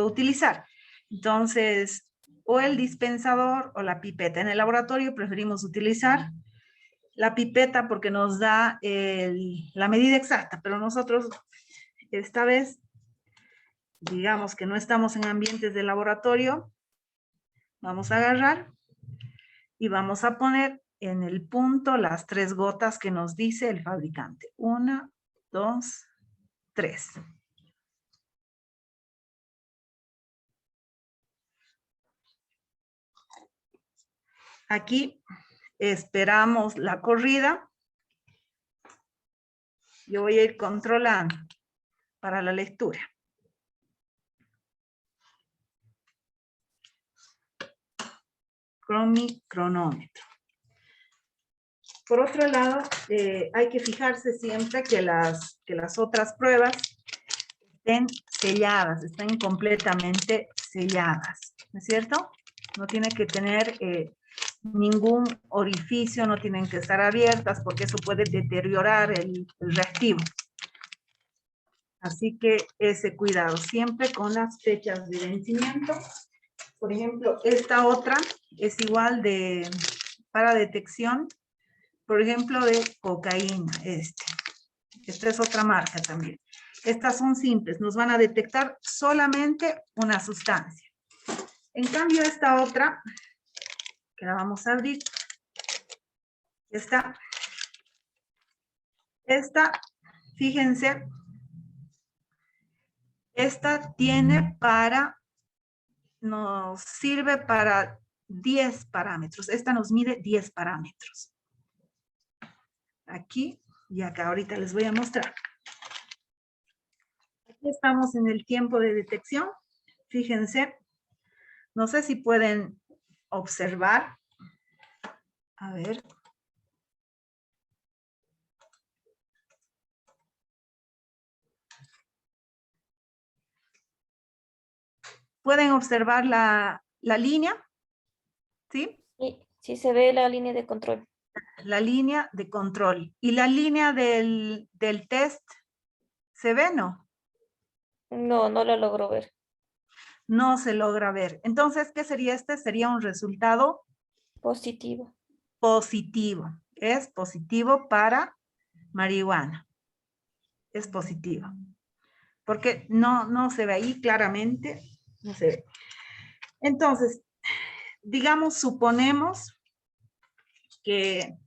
utilizar. Entonces, o el dispensador o la pipeta. En el laboratorio preferimos utilizar la pipeta porque nos da la medida exacta, pero nosotros esta vez, digamos que no estamos en ambientes de laboratorio, vamos a agarrar y vamos a poner en el punto las 3 gotas que nos dice el fabricante. 1, 2, 3. Aquí esperamos la corrida. Yo voy a ir controlando para la lectura. Cronómetro. Por otro lado, hay que fijarse siempre que las otras pruebas estén selladas, estén completamente selladas, ¿no es cierto? No tiene que tener ningún orificio, no tienen que estar abiertas porque eso puede deteriorar el reactivo. Así que ese cuidado siempre con las fechas de vencimiento. Por ejemplo, esta otra es igual para detección, por ejemplo, de cocaína. Esta es otra marca también. Estas son simples, nos van a detectar solamente una sustancia. En cambio, esta otra, que la vamos a abrir, esta, fíjense, esta nos sirve para 10 parámetros. Esta nos mide 10 parámetros. Aquí y acá, ahorita les voy a mostrar. Aquí estamos en el tiempo de detección. Fíjense, no sé si pueden observar. A ver. ¿Pueden observar la línea? ¿Sí? Sí se ve la línea de control. La línea de control. ¿Y la línea del test se ve, no? No, no lo logro ver. No se logra ver. Entonces, ¿qué sería este? Sería un resultado Positivo. positivo. Es positivo para marihuana. Es positivo. Porque no se ve ahí claramente. No se ve. Entonces, digamos, suponemos que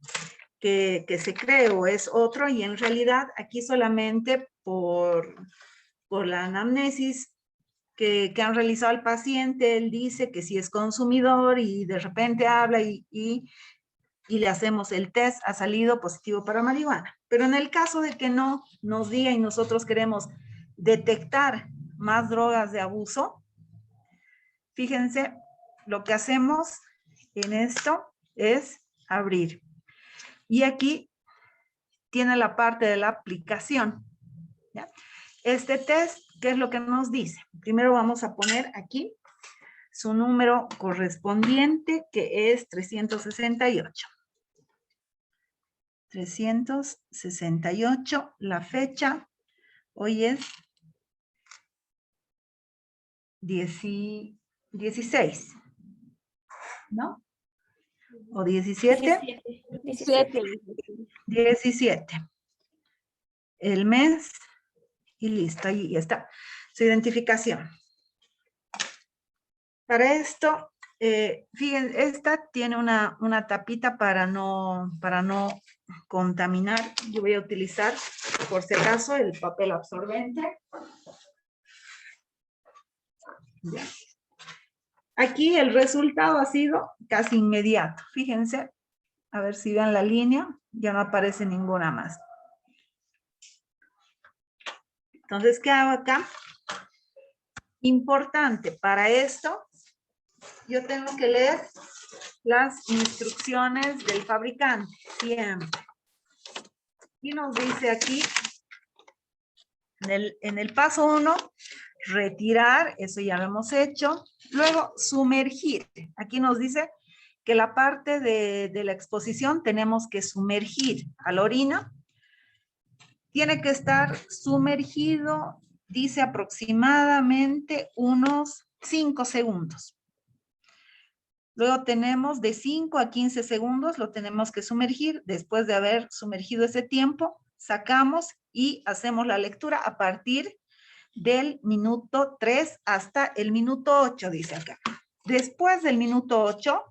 que se cree o es otro, y en realidad aquí solamente por la anamnesis que han realizado al paciente, él dice que si es consumidor y de repente habla y le hacemos el test, ha salido positivo para marihuana. Pero en el caso de que no nos diga y nosotros queremos detectar más drogas de abuso, fíjense, lo que hacemos en esto es abrir. Y aquí tiene la parte de la aplicación, ¿ya? Este test, ¿qué es lo que nos dice? Primero vamos a poner aquí su número correspondiente, que es 368. 368, la fecha, hoy es 16, ¿no? ¿O 17? 17. 17. El mes y listo, ahí está su identificación. Para esto, fíjense, esta tiene una tapita para no contaminar. Yo voy a utilizar, por si acaso, el papel absorbente. Ya. Aquí el resultado ha sido casi inmediato. Fíjense, a ver si ven la línea, ya no aparece ninguna más. Entonces, ¿qué hago acá? Importante para esto, yo tengo que leer las instrucciones del fabricante, siempre. Y nos dice aquí, en el paso 1, retirar, eso ya lo hemos hecho. Luego, sumergir. Aquí nos dice que la parte de la exposición tenemos que sumergir a la orina. Tiene que estar sumergido, dice aproximadamente unos 5 segundos. Luego tenemos de 5 a 15 segundos, lo tenemos que sumergir. Después de haber sumergido ese tiempo, sacamos y hacemos la lectura a partir del minuto 3 hasta el minuto 8, dice acá. Después del minuto 8,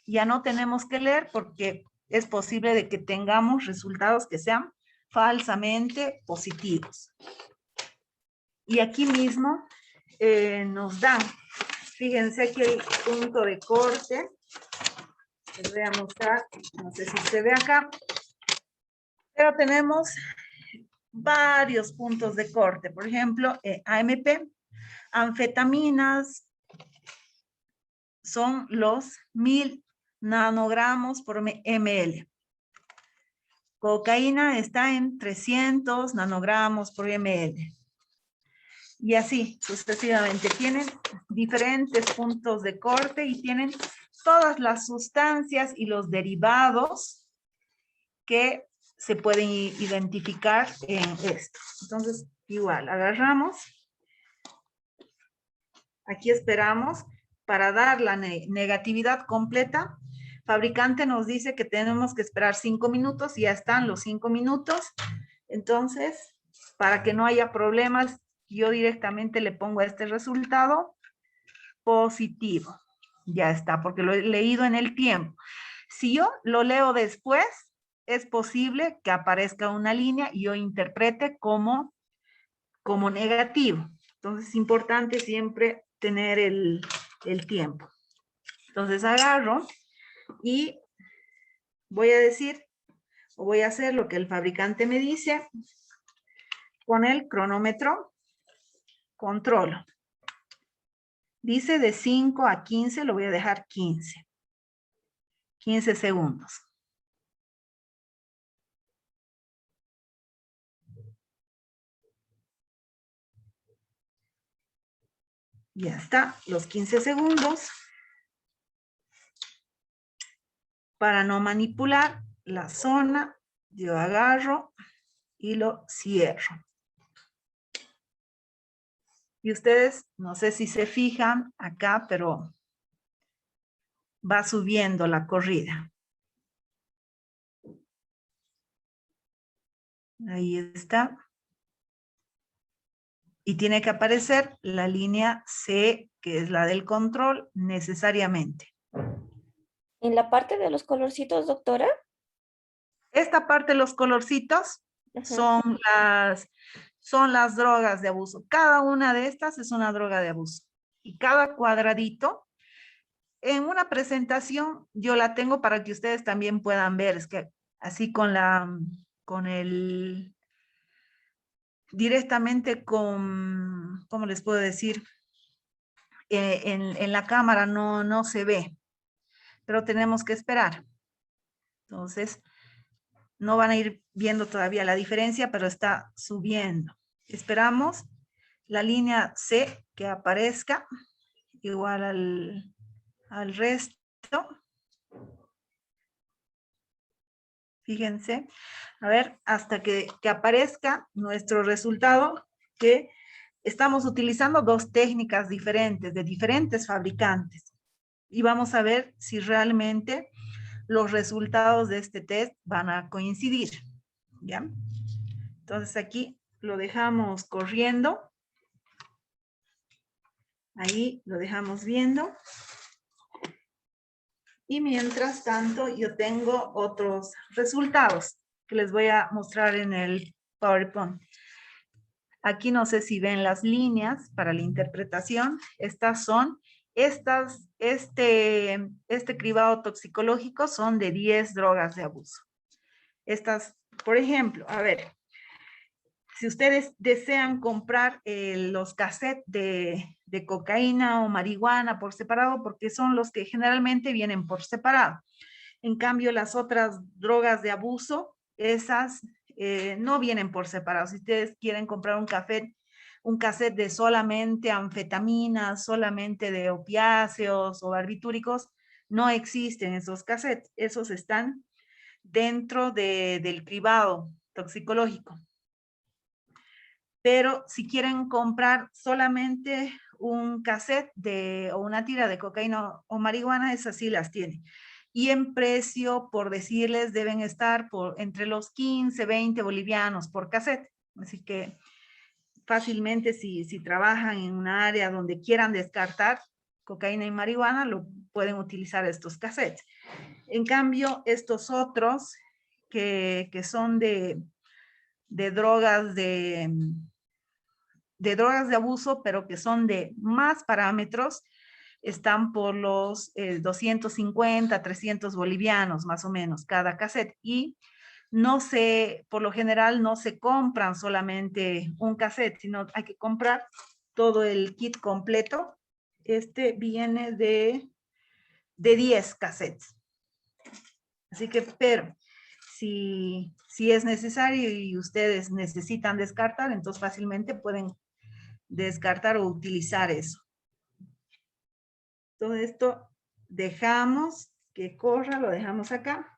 ya no tenemos que leer porque es posible de que tengamos resultados que sean falsamente positivos. Y aquí mismo nos dan, fíjense aquí el punto de corte. Les voy a mostrar, no sé si se ve acá, pero tenemos varios puntos de corte. Por ejemplo, AMP, anfetaminas, son los 1000 nanogramos por ml. Cocaína está en 300 nanogramos por ml. Y así sucesivamente. Tienen diferentes puntos de corte y tienen todas las sustancias y los derivados que se pueden identificar en esto. Entonces, igual, agarramos. Aquí esperamos para dar la negatividad completa. Fabricante nos dice que tenemos que esperar 5 minutos, y ya están los 5 minutos. Entonces, para que no haya problemas, yo directamente le pongo este resultado positivo. Ya está, porque lo he leído en el tiempo. Si yo lo leo después, es posible que aparezca una línea y yo interprete como negativo. Entonces, es importante siempre tener el tiempo. Entonces, agarro y voy a decir, o voy a hacer lo que el fabricante me dice. Con el cronómetro, controlo. Dice de 5 a 15, lo voy a dejar 15. 15 segundos. Ya está, los 15 segundos. Para no manipular la zona, yo agarro y lo cierro. Y ustedes, no sé si se fijan acá, pero va subiendo la corrida. Ahí está. Y tiene que aparecer la línea C, que es la del control, necesariamente. En la parte de los colorcitos, doctora. Esta parte de los colorcitos Ajá. son las drogas de abuso. Cada una de estas es una droga de abuso. Y cada cuadradito, en una presentación, yo la tengo para que ustedes también puedan ver. Es que así directamente con, ¿cómo les puedo decir? En la cámara no se ve, pero tenemos que esperar. Entonces, no van a ir viendo todavía la diferencia, pero está subiendo. Esperamos la línea C que aparezca igual al resto. Fíjense, a ver, hasta que aparezca nuestro resultado, que estamos utilizando dos técnicas diferentes, de diferentes fabricantes. Y vamos a ver si realmente los resultados de este test van a coincidir. ¿Ya? Entonces aquí lo dejamos corriendo. Ahí lo dejamos viendo. Y mientras tanto, yo tengo otros resultados que les voy a mostrar en el PowerPoint. Aquí no sé si ven las líneas para la interpretación. Este cribado toxicológico son de 10 drogas de abuso. Estas, por ejemplo, a ver, si ustedes desean comprar los cassettes de cocaína o marihuana por separado, porque son los que generalmente vienen por separado. En cambio, las otras drogas de abuso, esas no vienen por separado. Si ustedes quieren comprar un cassette de solamente anfetaminas, solamente de opiáceos o barbitúricos, no existen esos cassettes. Esos están dentro del cribado toxicológico. Pero si quieren comprar solamente un cassette o una tira de cocaína o marihuana, esas sí las tienen. Y en precio, por decirles, deben estar entre los 15, 20 bolivianos por cassette. Así que fácilmente si trabajan en un área donde quieran descartar cocaína y marihuana, lo pueden utilizar estos cassettes. En cambio, estos otros que son de drogas de abuso, pero que son de más parámetros, están por los 250, 300 bolivianos más o menos cada cassette. Y por lo general no se compran solamente un cassette, sino hay que comprar todo el kit completo. Este viene de 10 cassettes. Así que, pero si es necesario y ustedes necesitan descartar, entonces fácilmente pueden descartar o utilizar eso. Todo esto dejamos que corra, lo dejamos acá.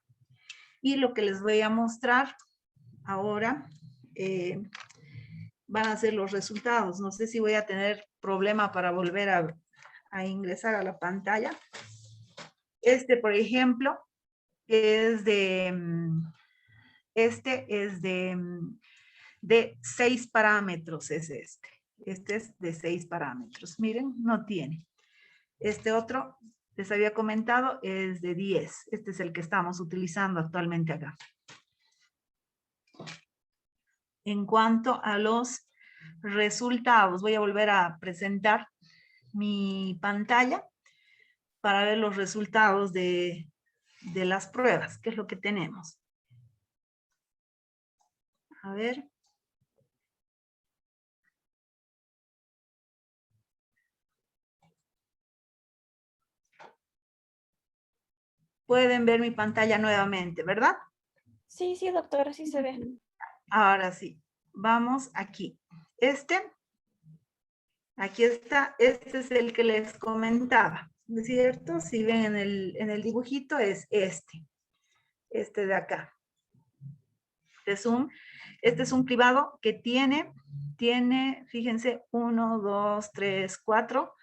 Y lo que les voy a mostrar ahora van a ser los resultados. No sé si voy a tener problema para volver a ingresar a la pantalla. Por ejemplo, es de 6 parámetros, es este. Este es de 6 parámetros. Miren, no tiene. Este otro, les había comentado, es de 10. Este es el que estamos utilizando actualmente acá. En cuanto a los resultados, voy a volver a presentar mi pantalla para ver los resultados de las pruebas, qué es lo que tenemos. A ver. Pueden ver mi pantalla nuevamente, ¿verdad? Sí, sí, doctora, sí se ve. Ahora sí, vamos aquí. Aquí está, este es el que les comentaba, ¿no es cierto? Si ven en el dibujito es este de acá. Este es un cribado que tiene, fíjense, 1, 2, 3, 4,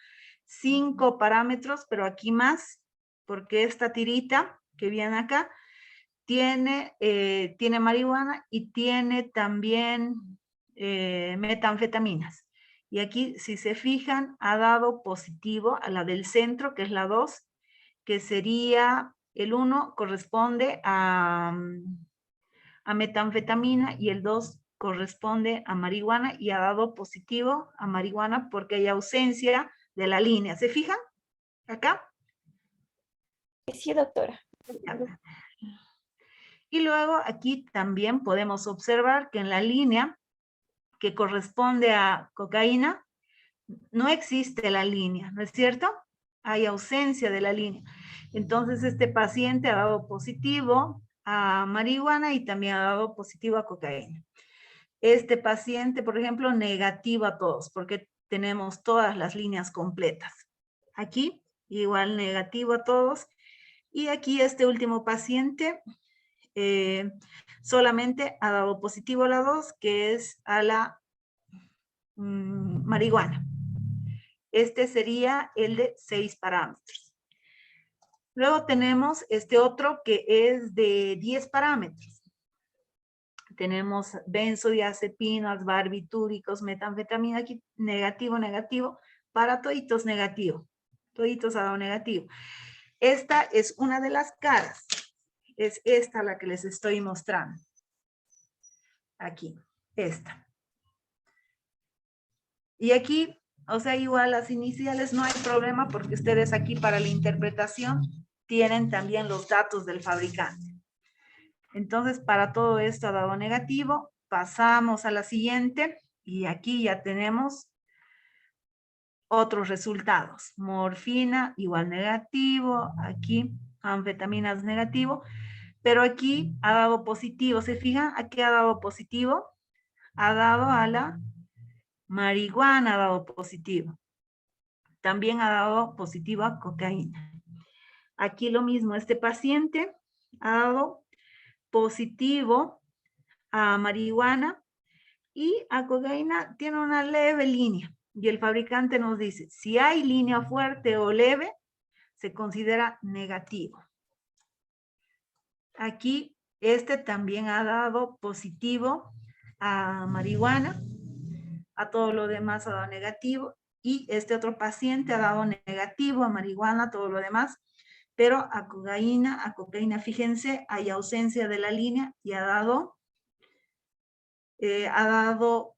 5 parámetros, pero aquí más, porque esta tirita que viene acá tiene marihuana y tiene también metanfetaminas. Y aquí, si se fijan, ha dado positivo a la del centro, que es la 2, que sería el 1, corresponde a a metanfetamina y el 2 corresponde a marihuana y ha dado positivo a marihuana porque hay ausencia de la línea. ¿Se fijan? Acá. Sí, doctora. Y luego aquí también podemos observar que en la línea que corresponde a cocaína, no existe la línea, ¿no es cierto? Hay ausencia de la línea. Entonces este paciente ha dado positivo a marihuana y también ha dado positivo a cocaína. Este paciente, por ejemplo, negativo a todos, porque tenemos todas las líneas completas. Aquí, igual negativo a todos. Y aquí este último paciente solamente ha dado positivo a la 2, que es a la marihuana. Este sería el de 6 parámetros. Luego tenemos este otro que es de 10 parámetros. Tenemos benzodiazepinas, barbitúricos, metanfetamina, aquí negativo, negativo, para toditos negativo. Toditos ha dado negativo. Esta es una de las caras. Es esta la que les estoy mostrando. Aquí, esta. Y aquí, o sea, igual las iniciales no hay problema porque ustedes aquí para la interpretación tienen también los datos del fabricante. Entonces, para todo esto ha dado negativo. Pasamos a la siguiente y aquí ya tenemos otros resultados. Morfina igual negativo, aquí anfetaminas negativo, pero aquí ha dado positivo. ¿Se fijan? Aquí ha dado positivo. Ha dado a la marihuana, ha dado positivo. También ha dado positivo a cocaína. Aquí lo mismo, este paciente ha dado positivo a marihuana y a cocaína tiene una leve línea. Y el fabricante nos dice, si hay línea fuerte o leve, se considera negativo. Aquí, este también ha dado positivo a marihuana, a todo lo demás ha dado negativo, y este otro paciente ha dado negativo a marihuana, todo lo demás, pero a cocaína, fíjense, hay ausencia de la línea y ha dado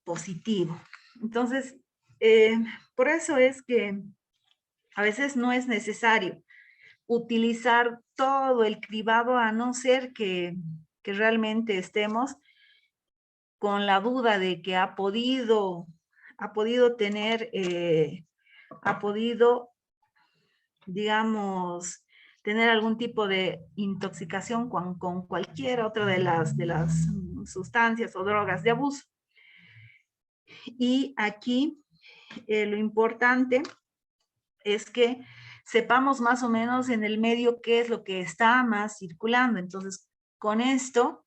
positivo. Entonces, por eso es que a veces no es necesario utilizar todo el cribado a no ser que realmente estemos con la duda de que ha podido tener, digamos, tener algún tipo de intoxicación con cualquier otra de las sustancias o drogas de abuso. Y aquí lo importante es que sepamos más o menos en el medio qué es lo que está más circulando. Entonces, con esto,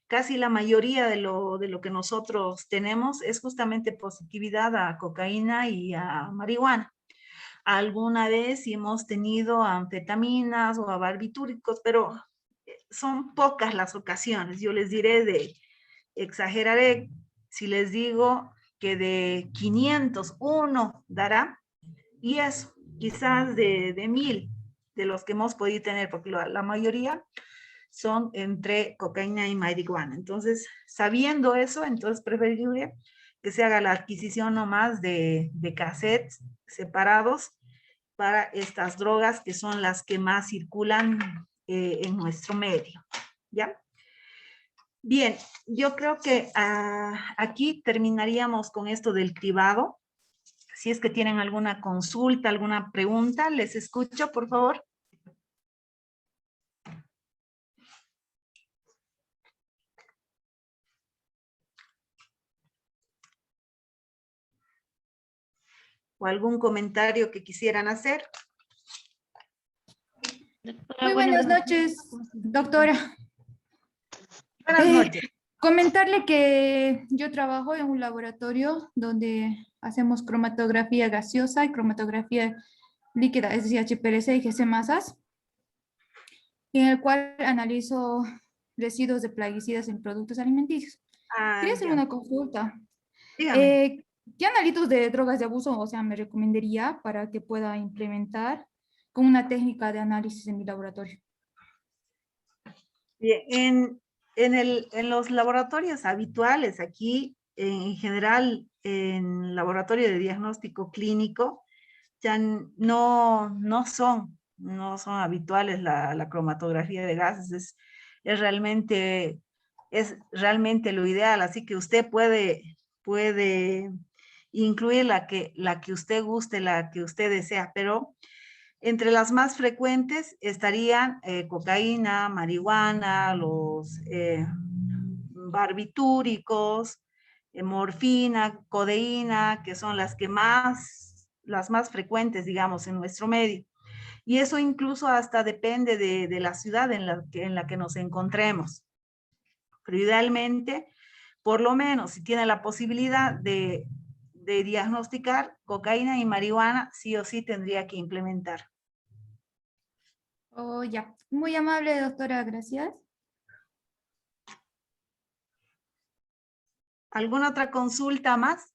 casi la mayoría de lo que nosotros tenemos es justamente positividad a cocaína y a marihuana. Alguna vez sí hemos tenido anfetaminas o a barbitúricos, pero son pocas las ocasiones. Yo les diré exageraré si les digo que de 500 uno dará, y eso, quizás de 1000 de los que hemos podido tener, porque la mayoría son entre cocaína y marihuana. Entonces, sabiendo eso, entonces preferible que se haga la adquisición nomás de cassettes separados para estas drogas que son las que más circulan en nuestro medio. ¿Ya? Bien, yo creo que aquí terminaríamos con esto del cribado. Si es que tienen alguna consulta, alguna pregunta, les escucho, por favor. O algún comentario que quisieran hacer. Muy buenas noches, doctora. Buenas noches. Comentarle que yo trabajo en un laboratorio donde hacemos cromatografía gaseosa y cromatografía líquida, es decir, HPLC y GC masas, en el cual analizo residuos de plaguicidas en productos alimenticios. Quería hacer una consulta. Dígame. ¿Qué analitos de drogas de abuso, o sea, me recomendaría para que pueda implementar con una técnica de análisis en mi laboratorio? Bien, En los laboratorios habituales, aquí en general, en laboratorio de diagnóstico clínico, ya no son habituales la cromatografía de gases. Es realmente lo ideal, así que usted puede incluir la que usted guste, la que usted desea, pero entre las más frecuentes estarían cocaína, marihuana, los barbitúricos, morfina, codeína, que son las más frecuentes, digamos, en nuestro medio. Y eso incluso hasta depende de la ciudad en la que nos encontremos. Pero idealmente, por lo menos, si tiene la posibilidad de diagnosticar cocaína y marihuana, sí o sí tendría que implementar. Oh, ya. Muy amable, doctora, gracias. ¿Alguna otra consulta más?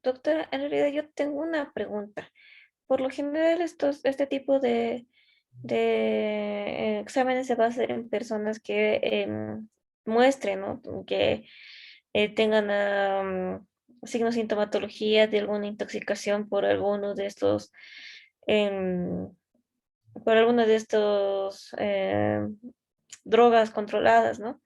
Doctora, en realidad yo tengo una pregunta. Por lo general, este tipo de exámenes se va a hacer en personas que muestren, ¿no? Que tengan signos de sintomatología de alguna intoxicación por alguno de estos, em, por alguno de estos drogas controladas, ¿no?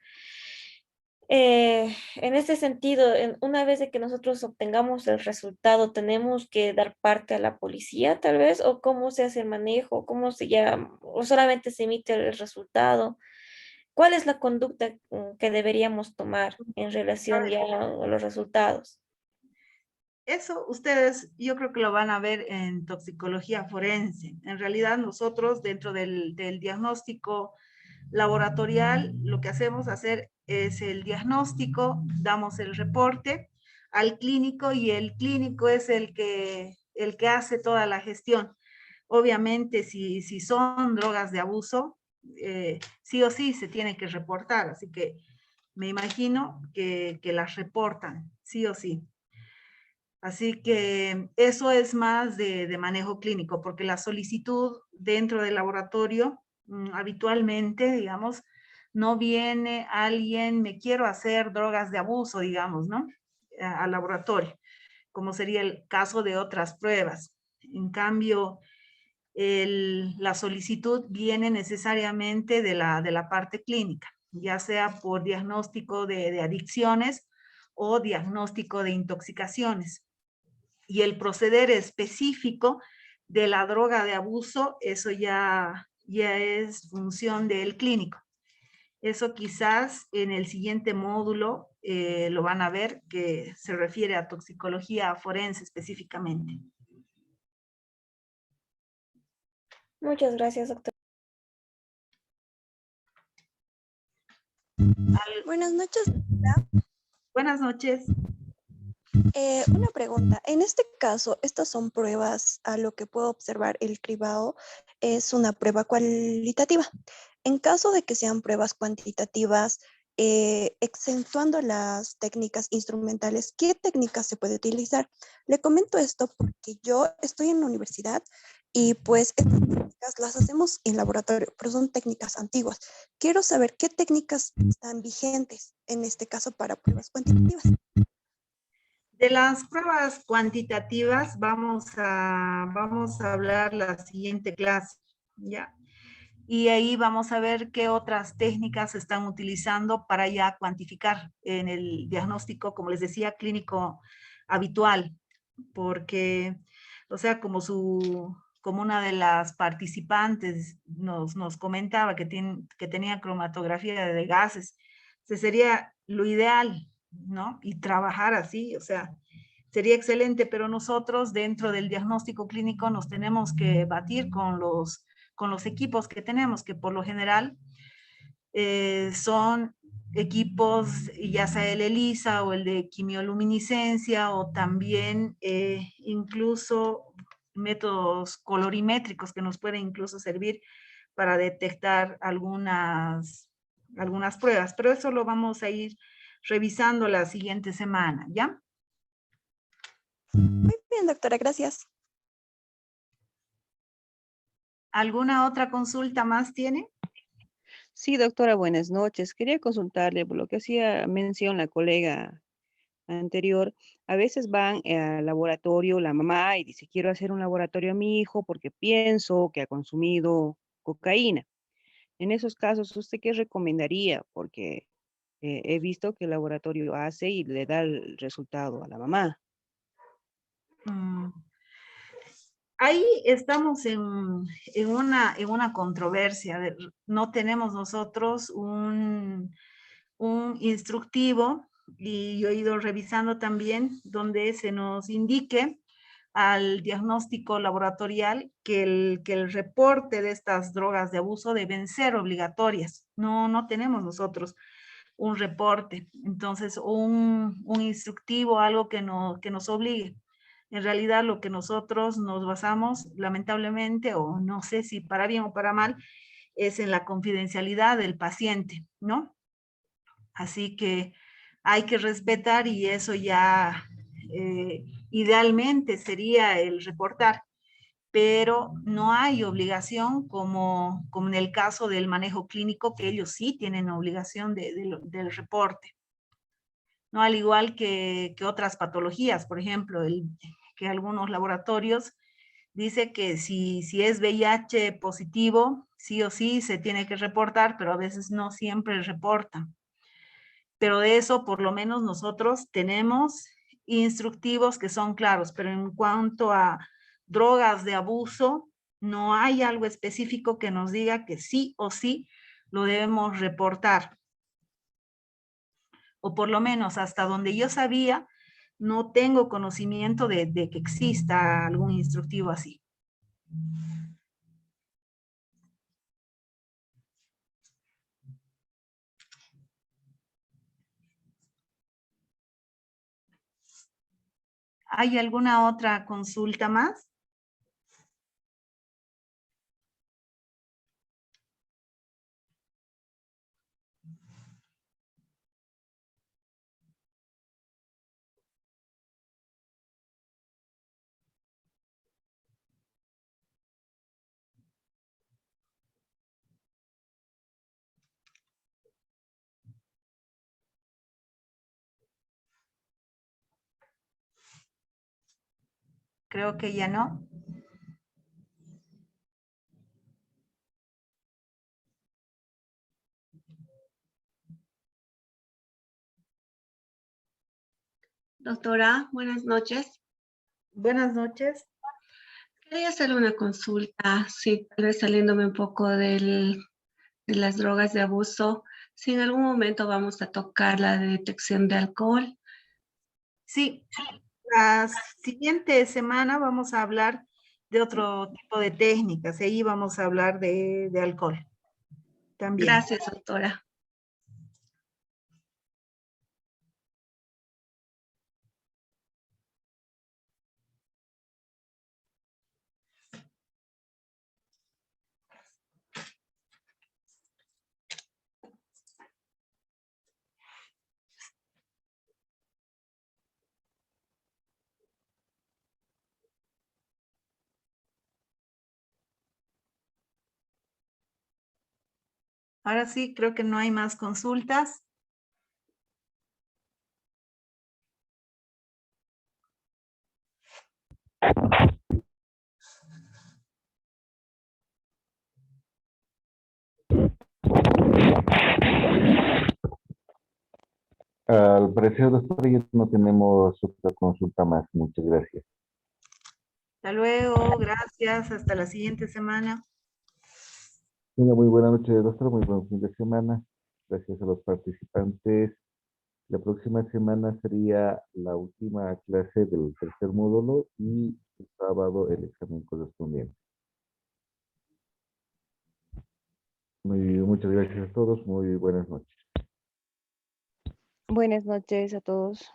En este sentido, una vez de que nosotros obtengamos el resultado, ¿tenemos que dar parte a la policía tal vez? ¿O cómo se hace el manejo? ¿Cómo se llama? ¿O solamente se emite el resultado? ¿Cuál es la conducta que deberíamos tomar en A relación ver, ya a los resultados? eso ustedes, yo creo que lo van a ver en toxicología forense. En realidad nosotros dentro del diagnóstico laboratorial, lo que hacemos hacer es el diagnóstico, damos el reporte al clínico y el clínico es el que hace toda la gestión. Obviamente, si son drogas de abuso, sí o sí se tiene que reportar, así que me imagino que las reportan, sí o sí. Así que eso es más de manejo clínico, porque la solicitud dentro del laboratorio, habitualmente, digamos, no viene alguien, me quiero hacer drogas de abuso, digamos, ¿no? Al laboratorio, como sería el caso de otras pruebas. En cambio, la solicitud viene necesariamente de la parte clínica, ya sea por diagnóstico de adicciones o diagnóstico de intoxicaciones. Y el proceder específico de la droga de abuso, eso ya es función del clínico. Eso quizás en el siguiente módulo lo van a ver, que se refiere a toxicología forense específicamente. Muchas gracias, doctor. Buenas noches. Buenas noches. Una pregunta. En este caso, estas son pruebas, a lo que puedo observar, el cribado es una prueba cualitativa. En caso de que sean pruebas cuantitativas, exentuando las técnicas instrumentales, ¿qué técnicas se puede utilizar? Le comento esto porque yo estoy en la universidad y pues estas técnicas las hacemos en laboratorio, pero son técnicas antiguas. Quiero saber qué técnicas están vigentes en este caso para pruebas cuantitativas. De las pruebas cuantitativas vamos a hablar la siguiente clase, ¿ya? Y ahí vamos a ver qué otras técnicas se están utilizando para ya cuantificar en el diagnóstico, como les decía, clínico habitual, porque, o sea, como una de las participantes nos comentaba que tenía cromatografía de gases, ese sería lo ideal, ¿no? Y trabajar así, o sea, sería excelente, pero nosotros dentro del diagnóstico clínico nos tenemos que batir con los equipos que tenemos, que por lo general son equipos, ya sea el ELISA o el de quimioluminiscencia, o también incluso métodos colorimétricos que nos pueden incluso servir para detectar algunas pruebas, pero eso lo vamos a ir revisando la siguiente semana, ¿ya? Muy bien, doctora, gracias. ¿Alguna otra consulta más tiene? Sí, doctora, buenas noches. Quería consultarle por lo que hacía mención la colega anterior. A veces van al laboratorio la mamá y dice, quiero hacer un laboratorio a mi hijo porque pienso que ha consumido cocaína. En esos casos, ¿usted qué recomendaría? Porque he visto que el laboratorio hace y le da el resultado a la mamá. Mm. Ahí estamos en una controversia. No tenemos nosotros un instructivo y yo he ido revisando también donde se nos indique al diagnóstico laboratorial que el reporte de estas drogas de abuso deben ser obligatorias. No tenemos nosotros un reporte, entonces un instructivo, algo que nos obligue. En realidad lo que nosotros nos basamos, lamentablemente, o no sé si para bien o para mal, es en la confidencialidad del paciente, ¿no? Así que hay que respetar y eso ya idealmente sería el reportar, pero no hay obligación como en el caso del manejo clínico, que ellos sí tienen obligación del reporte, ¿no? Al igual que otras patologías, por ejemplo, que algunos laboratorios dice que si es VIH positivo, sí o sí se tiene que reportar, pero a veces no siempre reportan. Pero de eso por lo menos nosotros tenemos instructivos que son claros, pero en cuanto a drogas de abuso, no hay algo específico que nos diga que sí o sí lo debemos reportar. O por lo menos hasta donde yo sabía, no tengo conocimiento de que exista algún instructivo así. ¿Hay alguna otra consulta más? Creo que ya no. Doctora, buenas noches. Buenas noches. Quería hacerle una consulta, sí, tal vez saliéndome un poco de las drogas de abuso. Si en algún momento vamos a tocar la detección de alcohol. Sí, la siguiente semana vamos a hablar de otro tipo de técnicas. Ahí vamos a hablar de alcohol también. Gracias, doctora. Ahora sí, creo que no hay más consultas. Al parecer, doctor, ya no tenemos otra consulta más. Muchas gracias. Hasta luego, gracias, hasta la siguiente semana. Una muy buena noche, doctor. Muy buen fin de semana. Gracias a los participantes. La próxima semana sería la última clase del tercer módulo y el sábado el examen correspondiente. Muchas gracias a todos. Muy buenas noches. Buenas noches a todos.